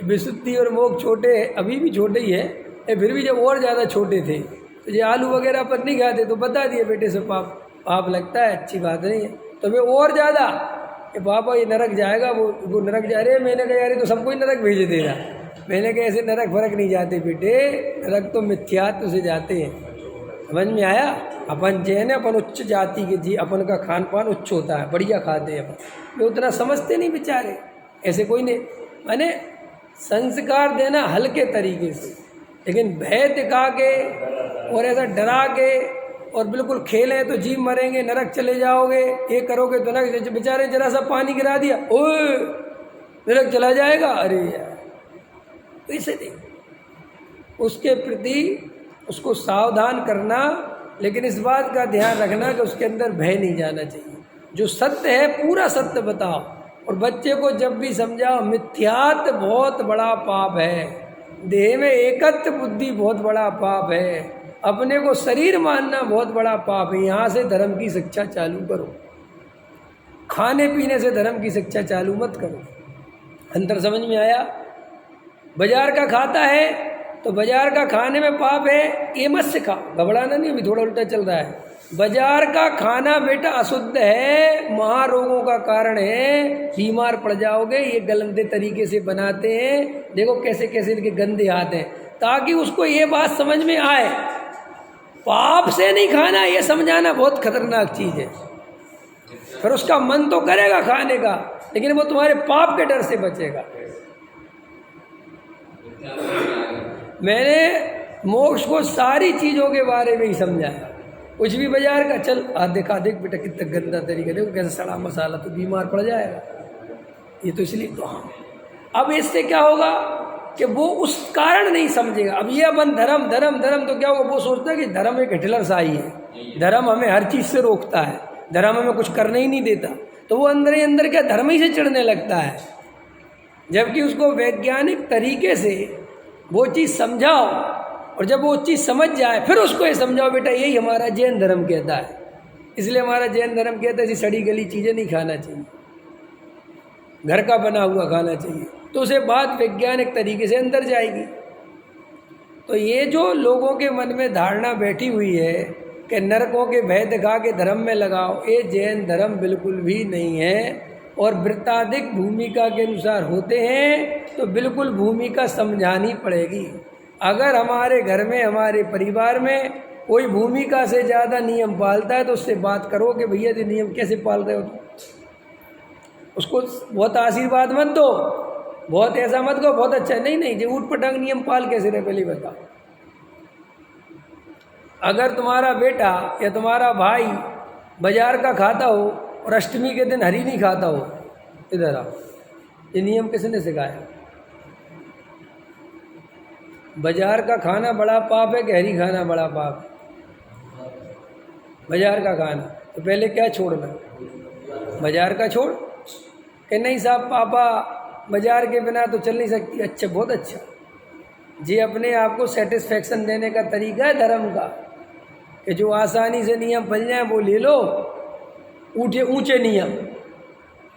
विशुद्धि और मोक्ष छोटे, अभी भी छोटे ही है, फिर भी जब और ज़्यादा छोटे थे तो ये आलू वगैरह पर नहीं खाते तो बता दिए बेटे से पाप लगता है, अच्छी बात नहीं है। तो मैं और ज़्यादा कि पापा ये नरक जाएगा, वो नरक जा रहे हैं। मैंने कहा यार तो सबको ही नरक भेज दे रहा। मैंने कहा ऐसे नरक फर्क नहीं जाते बेटे, नरक तो मिथ्यात्व से जाते हैं। समझ में आया? अपन जैन है, अपन उच्च जाति के जी, अपन का खान पान उच्च होता है, बढ़िया खाते हैं अपन। वे उतना समझते नहीं बेचारे, ऐसे कोई नहीं। मैंने संस्कार देना हल्के तरीके से, लेकिन भय दिखा के और ऐसा डरा के और बिल्कुल खेलें तो जीव मरेंगे, नरक चले जाओगे, ये करोगे तो नरक। बेचारे जरा सा पानी गिरा दिया, ओए नरक चला जाएगा। अरे यार, तो इसे नहीं, उसके प्रति उसको सावधान करना, लेकिन इस बात का ध्यान रखना कि उसके अंदर भय नहीं जाना चाहिए। जो सत्य है पूरा सत्य बताओ। और बच्चे को जब भी समझाओ मिथ्यात्व बहुत बड़ा पाप है, देह में एकत्व बुद्धि बहुत बड़ा पाप है, अपने को शरीर मानना बहुत बड़ा पाप है। यहाँ से धर्म की शिक्षा चालू करो, खाने पीने से धर्म की शिक्षा चालू मत करो। अंतर समझ में आया? बाजार का खाता है तो बाजार का खाने में पाप है, ये मत सिखा। घबराना नहीं, अभी थोड़ा उल्टा चल रहा है। बाजार का खाना बेटा अशुद्ध है, महारोगों का कारण है, बीमार पड़ जाओगे। ये गंदे तरीके से बनाते हैं, देखो कैसे कैसे इनके गंदे हाथ हैं, ताकि उसको ये बात समझ में आए पाप से नहीं खाना। ये समझाना बहुत खतरनाक चीज़ है। फिर उसका मन तो करेगा खाने का, लेकिन वो तुम्हारे पाप के डर से बचेगा। मैंने मोक्ष को सारी चीज़ों के बारे में ही समझाया। कुछ भी बाजार का चल देखा देख बेटा कितना गंदा तरीका, देखो कैसे सड़ा मसाला, तो बीमार पड़ जाएगा। ये तो इसलिए तो हाँ, अब इससे क्या होगा कि वो उस कारण नहीं समझेगा। अब ये अपन धर्म धर्म धर्म तो क्या होगा, वो सोचता है कि धर्म एक हिटलर शाही है, धर्म हमें हर चीज़ से रोकता है, धर्म हमें कुछ करने ही नहीं देता, तो वो अंदर ही अंदर क्या धर्म ही से चिढ़ने लगता है। जबकि उसको वैज्ञानिक तरीके से वो चीज़ समझाओ, और जब वो चीज़ समझ जाए फिर उसको ये समझाओ बेटा यही हमारा जैन धर्म कहता है। इसलिए हमारा जैन धर्म कहता है ऐसी सड़ी गली चीज़ें नहीं खाना चाहिए, घर का बना हुआ खाना चाहिए, तो उसे बात वैज्ञानिक तरीके से अंदर जाएगी। तो ये जो लोगों के मन में धारणा बैठी हुई है कि नरकों के भय दिखा के धर्म में लगाओ, ये जैन धर्म बिल्कुल भी नहीं है। और वृत्ताधिक भूमिका के अनुसार होते हैं तो बिल्कुल भूमिका समझानी पड़ेगी। अगर हमारे घर में हमारे परिवार में कोई भूमिका से ज़्यादा नियम पालता है तो उससे बात करो कि भैया ये नियम कैसे पाल रहे हो तुम। उसको बहुत आशीर्वाद मत दो, बहुत ऐसा मत कहो बहुत अच्छा, नहीं नहीं, जो ऊट पटांग नियम पाल कैसे रहे पहले बताओ। अगर तुम्हारा बेटा या तुम्हारा भाई बाजार का खाता हो और अष्टमी के दिन हरी नहीं खाता हो, इधर आओ, ये नियम किसने सिखाया? बाजार का खाना बड़ा पाप है कि हरी खाना बड़ा पाप है? बाजार का खाना तो पहले क्या छोड़ना, बाजार का छोड़ कि नहीं साहब पापा बाजार के बिना तो चल नहीं सकती। अच्छा, बहुत अच्छा, ये अपने आप को सेटिस्फेक्शन देने का तरीका है धर्म का कि जो आसानी से नियम बन जाए वो ले लो। ऊंचे नियम,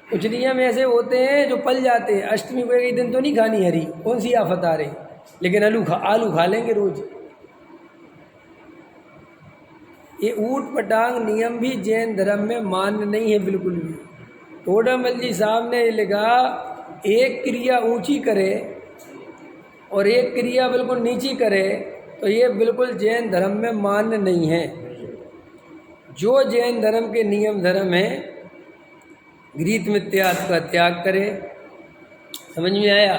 कुछ नियम ऐसे होते हैं जो पल जाते हैं। अष्टमी को एक दिन तो नहीं खानी हरी, कौन सी आफत आ रही, लेकिन आलू खा लेंगे रोज। ये ऊट पटांग नियम भी जैन धर्म में मान्य नहीं है बिल्कुल भी। टोडामल जी साहब ने लिखा एक क्रिया ऊंची करे और एक क्रिया बिल्कुल नीची करे तो ये बिल्कुल जैन धर्म में मान्य नहीं है। जो जैन धर्म के नियम धर्म है, घृत मिथ्यात्व का त्याग करे, समझ में आया?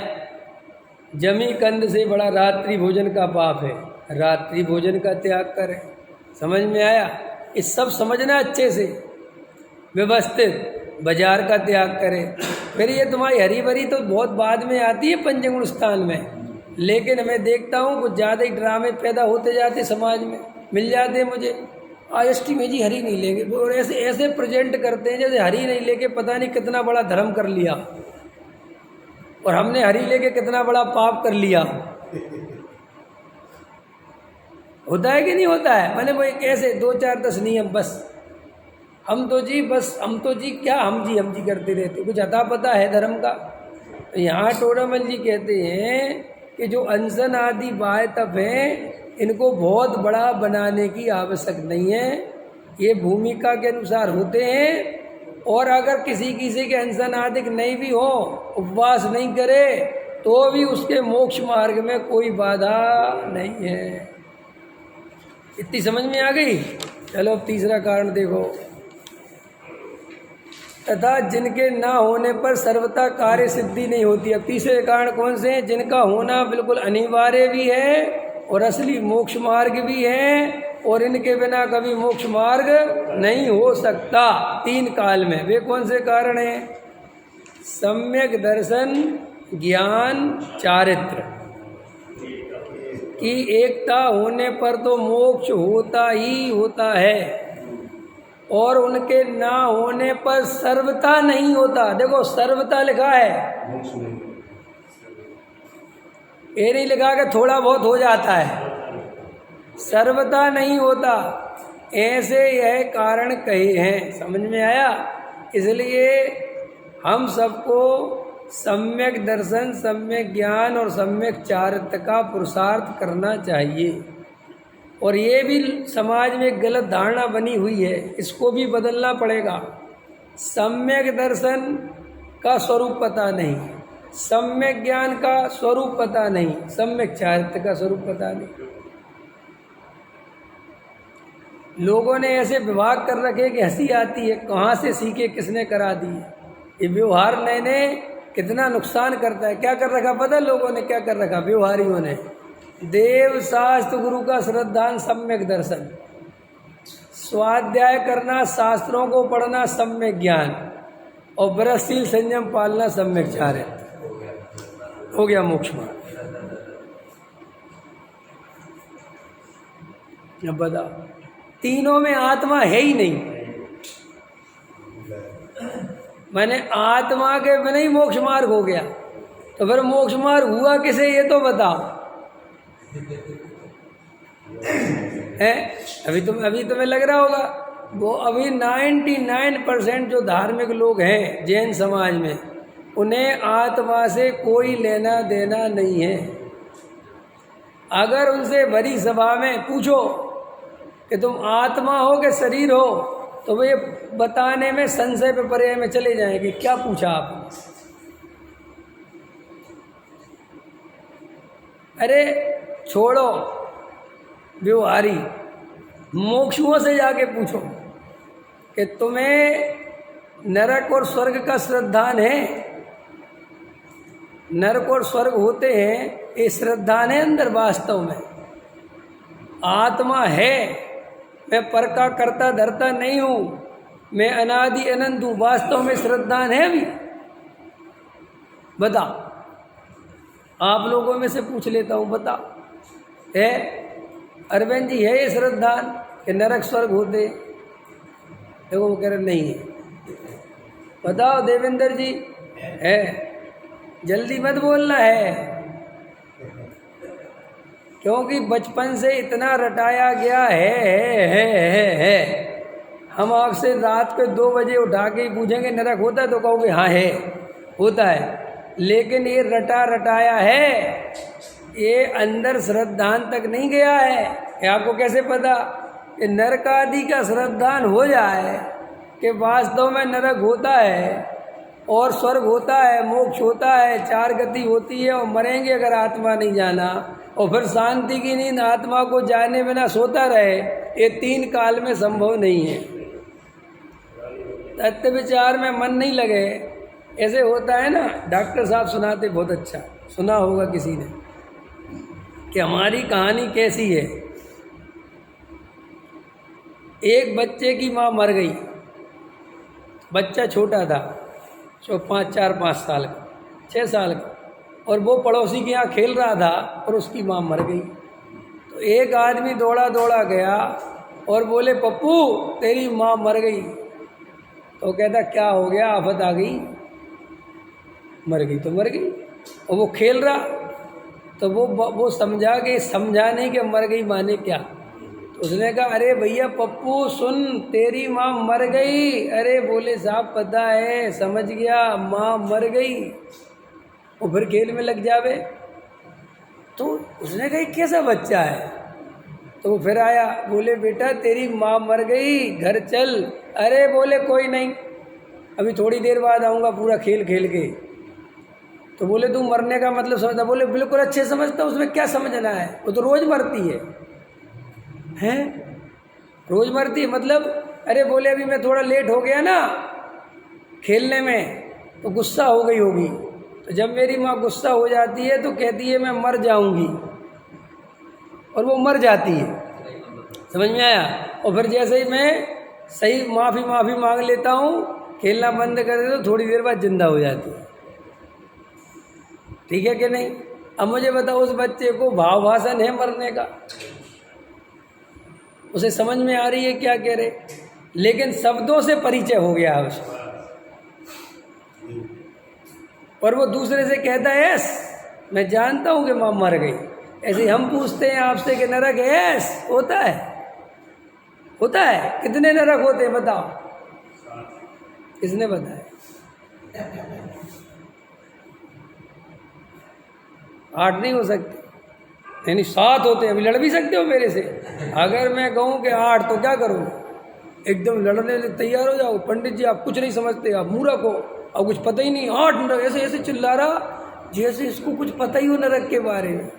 जमी कंद से बड़ा रात्रि भोजन का पाप है, रात्रि भोजन का त्याग करें, समझ में आया? इस सब समझना अच्छे से व्यवस्थित। बाजार का त्याग करें। फिर ये तुम्हारी हरी भरी तो बहुत बाद में आती है पंचगुण स्थान में, लेकिन मैं देखता हूँ कुछ ज़्यादा ही ड्रामे पैदा होते जाते समाज में, मिल जाते मुझे, आज अष्टमी जी हरी नहीं लेंगे, और ऐसे ऐसे प्रेजेंट करते हैं जैसे हरी नहीं लेके पता नहीं कितना बड़ा धर्म कर लिया और हमने हरी लेके कितना बड़ा पाप कर लिया। होता है कि नहीं होता है? मैंने वो कैसे 2-4-10 नियम बस, हम तो जी क्या हम जी करते रहते, कुछ अता पता है धर्म का? तो यहाँ टोडामल जी कहते हैं कि जो अनशन आदि बाय तप हैं इनको बहुत बड़ा बनाने की आवश्यक नहीं है, ये भूमिका के अनुसार होते हैं। और अगर किसी के अनशन आदि नहीं भी हो, उपवास नहीं करे तो भी उसके मोक्ष मार्ग में कोई बाधा नहीं है। इतनी समझ में आ गई? चलो अब तीसरा कारण देखो। तथा जिनके ना होने पर सर्वथा कार्य सिद्धि नहीं होती। अब तीसरे कारण कौन से हैं? जिनका होना बिल्कुल अनिवार्य भी है और असली मोक्ष मार्ग भी है, और इनके बिना कभी मोक्ष मार्ग नहीं हो सकता 3 काल में। वे कौन से कारण हैं? सम्यक दर्शन, ज्ञान, चारित्र की एकता होने पर तो मोक्ष होता ही होता है, और उनके ना होने पर सर्वथा नहीं होता। देखो सर्वथा लिखा है, ये नहीं लिखा कि थोड़ा बहुत हो जाता है, सर्वथा नहीं होता। ऐसे यह कारण कहे हैं, समझ में आया? इसलिए हम सबको सम्यक दर्शन, सम्यक ज्ञान और सम्यक चारित्र का पुरुषार्थ करना चाहिए। और ये भी समाज में एक गलत धारणा बनी हुई है, इसको भी बदलना पड़ेगा। सम्यक दर्शन का स्वरूप पता नहीं, सम्यक ज्ञान का स्वरूप पता नहीं, सम्यक चारित्र का स्वरूप पता नहीं। लोगों ने ऐसे विभाग कर रखे कि हंसी आती है, कहाँ से सीखे, किसने करा दी। ये व्यवहार नए नए कितना नुकसान करता है। क्या कर रखा पता लोगों ने, क्या कर रखा व्यवहारियों ने? देव शास्त्र गुरु का श्रद्धान सम्यक दर्शन, स्वाध्याय करना, शास्त्रों को पढ़ना सम्यक ज्ञान, और व्रतशील संयम पालना सम्यक चारित्र। हो गया मोक्ष मार्ग। अब बताओ, तीनों में आत्मा है ही नहीं। मैंने आत्मा के बिना ही मोक्ष मार्ग हो गया, तो फिर मोक्ष मार्ग हुआ किसे ये तो बताओ। है अभी तुम्हें लग रहा होगा वो अभी 99% जो धार्मिक लोग हैं जैन समाज में, उन्हें आत्मा से कोई लेना देना नहीं है। अगर उनसे भरी सभा में पूछो कि तुम आत्मा हो कि शरीर हो, तो वे बताने में संशय पे पर्याय में चले जाएंगे। क्या पूछा आपने? अरे छोड़ो व्यवहारी, मोक्षुओं से जाके पूछो कि तुम्हें नरक और स्वर्ग का श्रद्धान है? नरक और स्वर्ग होते हैं, ये श्रद्धान है अंदर वास्तव में? आत्मा है, मैं पर का करता धरता नहीं हूँ, मैं अनादि अनंत हूँ, वास्तव में श्रद्धान है अभी? बता, आप लोगों में से पूछ लेता हूँ, बता है? अरविंद जी है ये श्रद्धान कि नरक स्वर्ग होते? देखो वो कह रहे नहीं है। बताओ देवेंद्र जी है? जल्दी मत बोलना है, क्योंकि बचपन से इतना रटाया गया है। हम आपसे रात के 2 बजे उठा के ही पूछेंगे नरक होता है, तो कहोगे हाँ है, होता है। लेकिन ये रटाया है, ये अंदर श्रद्धान तक नहीं गया है। ये आपको कैसे पता कि नरक आदि का श्रद्धान हो जाए कि वास्तव में नरक होता है और स्वर्ग होता है, मोक्ष होता है, 4 गति होती है, और मरेंगे अगर आत्मा नहीं जाना, और फिर शांति की नींद आत्मा को जाने बिना सोता रहे, ये 3 काल में संभव नहीं है। तत्व विचार में मन नहीं लगे, ऐसे होता है ना। डॉक्टर साहब सुनाते बहुत अच्छा, सुना होगा किसी ने, कि हमारी कहानी कैसी है। एक बच्चे की माँ मर गई, बच्चा छोटा था, 4-5 साल का, 6 साल का, और वो पड़ोसी के यहाँ खेल रहा था और उसकी माँ मर गई। तो एक आदमी दौड़ा गया और बोले, पप्पू तेरी माँ मर गई। तो कहता क्या हो गया, आफत आ गई? मर गई तो मर गई। और वो खेल रहा, तो वो समझा कि समझा नहीं कि मर गई माने क्या। तो उसने कहा, अरे भैया पप्पू सुन, तेरी माँ मर गई। अरे बोले साहब पता है, समझ गया, माँ मर गई। वो फिर खेल में लग जावे। तो उसने कहा कैसा बच्चा है? तो वो फिर आया, बोले बेटा तेरी माँ मर गई, घर चल। अरे बोले कोई नहीं, अभी थोड़ी देर बाद आऊँगा पूरा खेल के। तो बोले तू मरने का मतलब समझता? बोले बिल्कुल अच्छे समझता, उसमें क्या समझना है, वो तो रोज़ मरती है। हैं? रोज़ मरती है मतलब? अरे बोले अभी मैं थोड़ा लेट हो गया ना खेलने में, तो गुस्सा हो गई होगी। तो जब मेरी माँ गुस्सा हो जाती है तो कहती है मैं मर जाऊंगी, और वो मर जाती है। समझ में आया? और फिर जैसे ही मैं सही माफ़ी मांग लेता हूँ, खेलना बंद कर देता हूँ, थोड़ी देर बाद जिंदा हो जाती है। ठीक है कि नहीं? अब मुझे बताओ, उस बच्चे को भाव भाषण है मरने का, उसे समझ में आ रही है क्या कह रहे, लेकिन शब्दों से परिचय हो गया है उसको, और वो दूसरे से कहता है यस मैं जानता हूँ कि माँ मर गई। ऐसे हम पूछते हैं आपसे कि नरक है? यस होता है, होता है। कितने नरक होते हैं बताओ, किसने बताया? 8 नहीं हो सकते, यानी 7 होते हैं। अभी लड़ भी सकते हो मेरे से? अगर मैं कहूँ कि 8 तो क्या करूँ? एकदम लड़ने से तैयार हो जाओ। पंडित जी आप कुछ नहीं समझते, आप मूर्ख हो, अब कुछ पता ही नहीं। 8 नरक, ऐसे चिल्ला रहा जैसे इसको कुछ पता ही हो नरक के बारे में।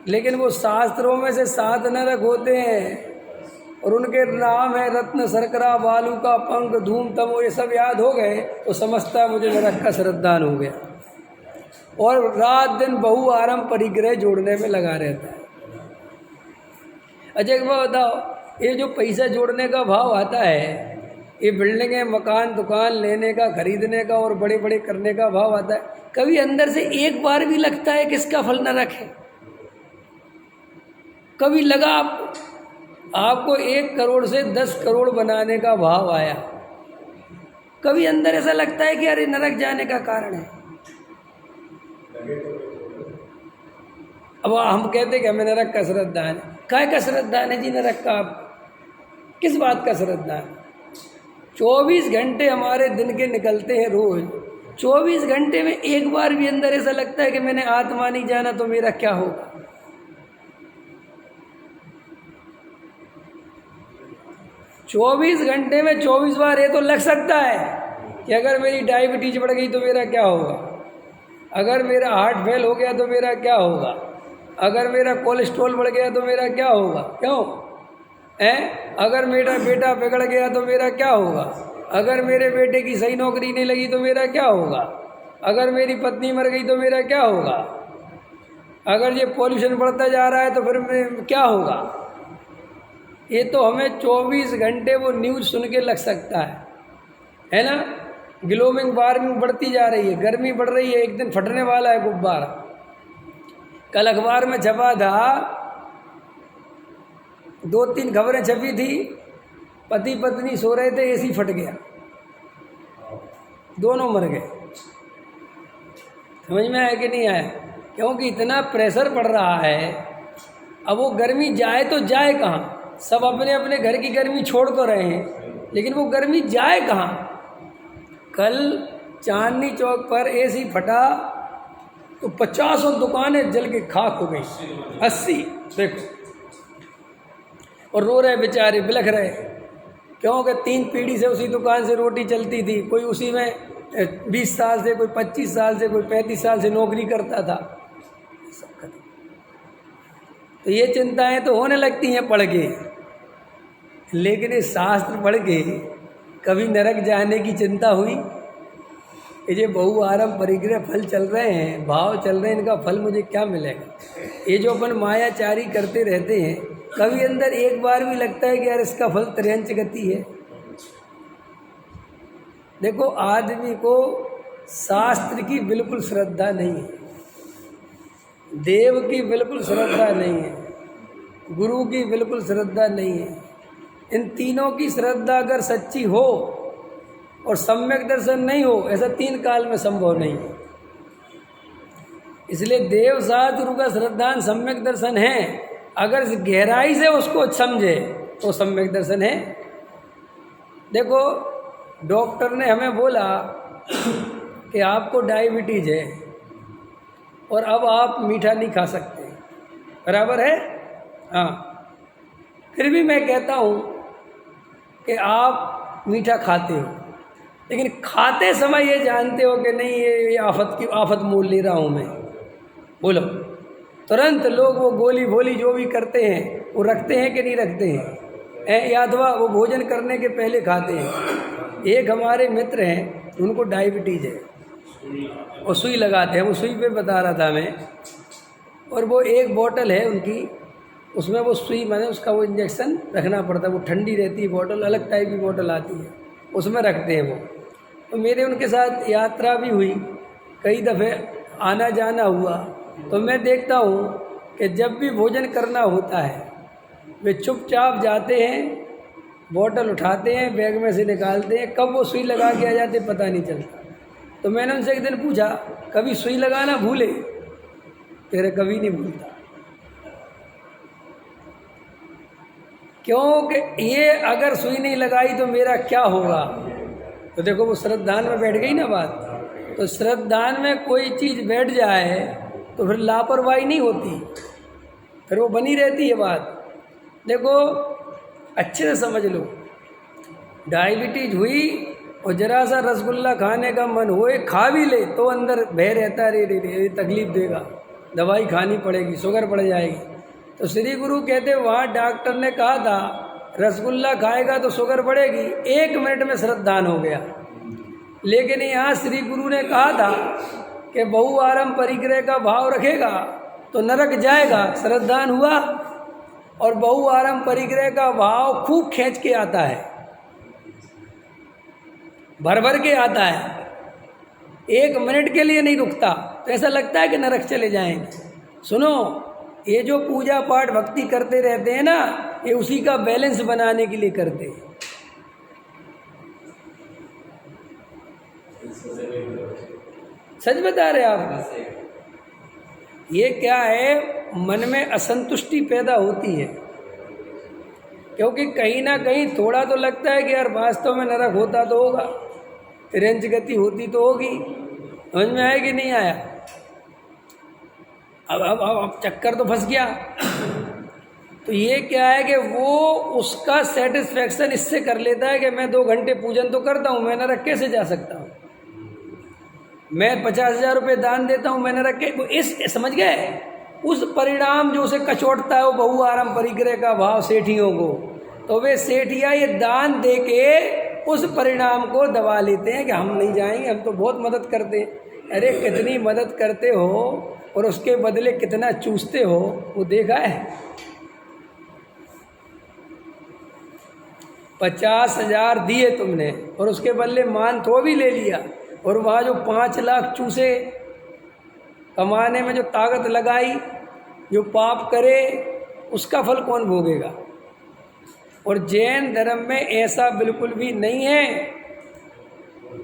लेकिन वो शास्त्रों में से 7 नरक होते हैं, और उनके नाम है रत्न, शर्करा, बालू का पंख, धूम, तमो, ये सब याद हो गए तो समझता मुझे नरक का श्रद्धान हो गया। और रात दिन बहु आरम परिग्रह जोड़ने में लगा रहता है। अच्छा एक बात बताओ, ये जो पैसा जोड़ने का भाव आता है, ये बिल्डिंगें मकान दुकान लेने का खरीदने का और बड़े बड़े करने का भाव आता है, कभी अंदर से एक बार भी लगता है कि इसका फल नरक है? कभी लगा आपको 1 करोड़ से 10 करोड़ बनाने का भाव आया, कभी अंदर ऐसा लगता है कि अरे नरक जाने का कारण है? अब हम कहते कि हमें नरक का श्रद्धान है। काय का श्रद्धान है जी नरक का? आप किस बात का श्रद्धान? 24 घंटे हमारे दिन के निकलते हैं रोज, 24 घंटे में एक बार भी अंदर ऐसा लगता है कि मैंने आत्मा नहीं जाना तो मेरा क्या होगा? 24 घंटे में 24 बार ये तो लग सकता है कि अगर मेरी डायबिटीज बढ़ गई तो मेरा क्या होगा, अगर मेरा हार्ट फेल हो गया तो मेरा क्या होगा, अगर मेरा कोलेस्ट्रॉल बढ़ गया तो मेरा क्या होगा? क्यों अगर मेरा बेटा बिगड़ गया तो मेरा क्या होगा, अगर मेरे बेटे की सही नौकरी नहीं लगी तो मेरा क्या होगा, अगर मेरी पत्नी मर गई तो मेरा क्या होगा, अगर ये पॉल्यूशन बढ़ता जा रहा है तो फिर क्या होगा? ये तो हमें 24 घंटे वो न्यूज़ सुन के लग सकता है ना? ग्लोबल वार्मिंग बढ़ती जा रही है, गर्मी बढ़ रही है, एक दिन फटने वाला है गुब्बारा। कल अखबार में छपा था, 2-3 खबरें छपी थी, पति पत्नी सो रहे थे, एसी फट गया, दोनों मर गए। समझ में आया कि नहीं आया? क्योंकि इतना प्रेशर पड़ रहा है। अब वो गर्मी जाए तो जाए कहाँ? सब अपने अपने घर की गर्मी छोड़ तो रहे हैं, लेकिन वो गर्मी जाए कहाँ? कल चांदनी चौक पर एसी फटा तो 50 दुकानें जल के खाक हो गई, 80 देखो, और रो रहे बेचारे, बिलख रहे, क्योंकि 3 पीढ़ी से उसी दुकान से रोटी चलती थी, कोई उसी में 20 साल से, कोई 25 साल से, कोई 35 साल से नौकरी करता था। तो ये चिंताएं तो होने लगती हैं पढ़ के, लेकिन ये शास्त्र पढ़ के कभी नरक जाने की चिंता हुई? ये बहु आरम परिग्रह फल चल रहे हैं, भाव चल रहे हैं, इनका फल मुझे क्या मिलेगा? ये जो अपन मायाचारी करते रहते हैं, कभी अंदर एक बार भी लगता है कि यार इसका फल त्रयंच गति है? देखो, आदमी को शास्त्र की बिल्कुल श्रद्धा नहीं है, देव की बिल्कुल श्रद्धा नहीं है, गुरु की बिल्कुल श्रद्धा नहीं है। इन तीनों की श्रद्धा अगर सच्ची हो और सम्यक दर्शन नहीं हो, ऐसा 3 काल में संभव नहीं है। इसलिए देव साथ गुरु का श्रद्धान सम्यक दर्शन है। अगर गहराई से उसको समझे तो सम्यक दर्शन है। देखो, डॉक्टर ने हमें बोला कि आपको डायबिटीज है और अब आप मीठा नहीं खा सकते, बराबर है? हाँ, फिर भी मैं कहता हूँ कि आप मीठा खाते हो, लेकिन खाते समय ये जानते हो कि नहीं ये आफत मोल ले रहा हूँ मैं। बोलो, तुरंत लोग वो गोली भोली जो भी करते हैं वो रखते हैं कि नहीं रखते हैं? या अथवा वो भोजन करने के पहले खाते हैं। एक हमारे मित्र हैं, उनको डायबिटीज है और सुई लगाते हैं, वो सुई पे बता रहा था मैं, और वो एक बोतल है उनकी, उसमें वो सुई माने उसका वो इंजेक्शन रखना पड़ता है, वो ठंडी रहती है बोतल, अलग टाइप की बोतल आती है, उसमें रखते हैं वो। तो मेरे उनके साथ यात्रा भी हुई, कई दफ़े आना जाना हुआ, तो मैं देखता हूँ कि जब भी भोजन करना होता है वे चुपचाप जाते हैं, बोतल उठाते हैं, बैग में से निकालते हैं, कब वो सुई लगा के आ जाते पता नहीं चलता। तो मैंने उनसे एक दिन पूछा, कभी सुई लगाना भूले? तेरे कभी नहीं भूलता, क्योंकि ये अगर सुई नहीं लगाई तो मेरा क्या होगा? तो देखो, वो श्रद्धान में बैठ गई ना बात। तो श्रद्धान में कोई चीज़ बैठ जाए तो फिर लापरवाही नहीं होती, फिर वो बनी रहती है बात। देखो, अच्छे से समझ लो, डायबिटीज हुई और जरा सा रसगुल्ला खाने का मन होए, खा भी ले तो अंदर भय रहता है, रे तकलीफ देगा, दवाई खानी पड़ेगी, शुगर बढ़ जाएगी। तो श्री गुरु कहते, वहाँ डॉक्टर ने कहा था रसगुल्ला खाएगा तो शुगर बढ़ेगी, 1 मिनट में श्रद्धान हो गया। लेकिन यहाँ श्री गुरु ने कहा था कि बहुआरम परिग्रह का भाव रखेगा तो नरक जाएगा, श्रद्धान हुआ। और बहुआरम परिग्रह का भाव खूब खींच के आता है, भर भर के आता है, 1 मिनट के लिए नहीं रुकता, तो ऐसा लगता है कि नरक चले जाएंगे। सुनो, ये जो पूजा पाठ भक्ति करते रहते हैं ना, ये उसी का बैलेंस बनाने के लिए करते हैं। सच बता रहे आप। ये क्या है, मन में असंतुष्टि पैदा होती है, क्योंकि कहीं ना कहीं थोड़ा तो लगता है कि यार वास्तव में नरक होता तो होगा, तिरंज गति होती तो होगी। समझ में आया कि नहीं आया? अब चक्कर तो फंस गया। तो ये क्या है कि वो उसका सेटिस्फेक्शन इससे कर लेता है कि मैं 2 घंटे पूजन तो करता हूँ, मैं नरक कैसे जा सकता हूँ, मैं 50,000 रुपये दान देता हूँ, मैं नरक के, इस समझ गए? उस परिणाम जो उसे कचोटता है वो बहुआरम परिग्रह का भाव सेठियों को, तो वे सेठिया ये दान दे के उस परिणाम को दबा लेते हैं कि हम नहीं जाएंगे, हम तो बहुत मदद करते हैं। अरे कितनी मदद करते हो और उसके बदले कितना चूसते हो, वो देखा है? 50,000 दिए तुमने और उसके बदले मान तो भी ले लिया, और वहाँ जो 5 लाख चूसे, कमाने में जो ताकत लगाई, जो पाप करे, उसका फल कौन भोगेगा? और जैन धर्म में ऐसा बिल्कुल भी नहीं है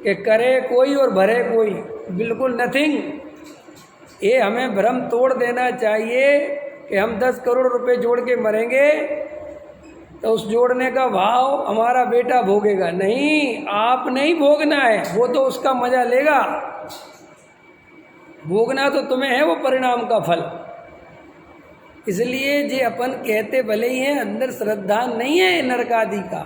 कि करे कोई और भरे कोई, बिल्कुल नथिंग। ये हमें भ्रम तोड़ देना चाहिए कि हम 10 करोड़ रुपए जोड़ के मरेंगे तो उस जोड़ने का भाव हमारा बेटा भोगेगा। नहीं, आप नहीं भोगना है, वो तो उसका मजा लेगा, भोगना तो तुम्हें है वो परिणाम का फल। इसलिए जे अपन कहते भले ही हैं, अंदर श्रद्धा नहीं है नरक आदि का।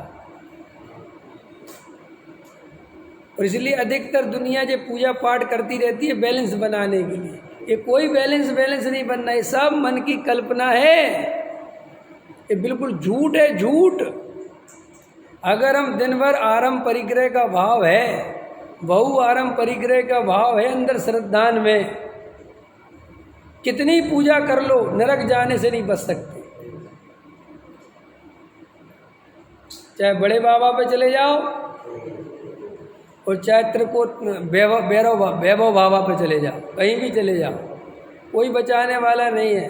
और इसलिए अधिकतर दुनिया जो पूजा पाठ करती रहती है बैलेंस बनाने के लिए, ये कोई बैलेंस नहीं बनना, ये सब मन की कल्पना है, ये बिल्कुल झूठ है, झूठ। अगर हम दिन भर आरम परिग्रह का भाव है, बहु आरम परिग्रह का भाव है अंदर श्रद्धान में, कितनी पूजा कर लो, नरक जाने से नहीं बच सकते। चाहे बड़े बाबा पे चले जाओ और चाहे त्रिकोट वैभव बाबा पे चले जाओ, कहीं भी चले जाओ, कोई बचाने वाला नहीं है,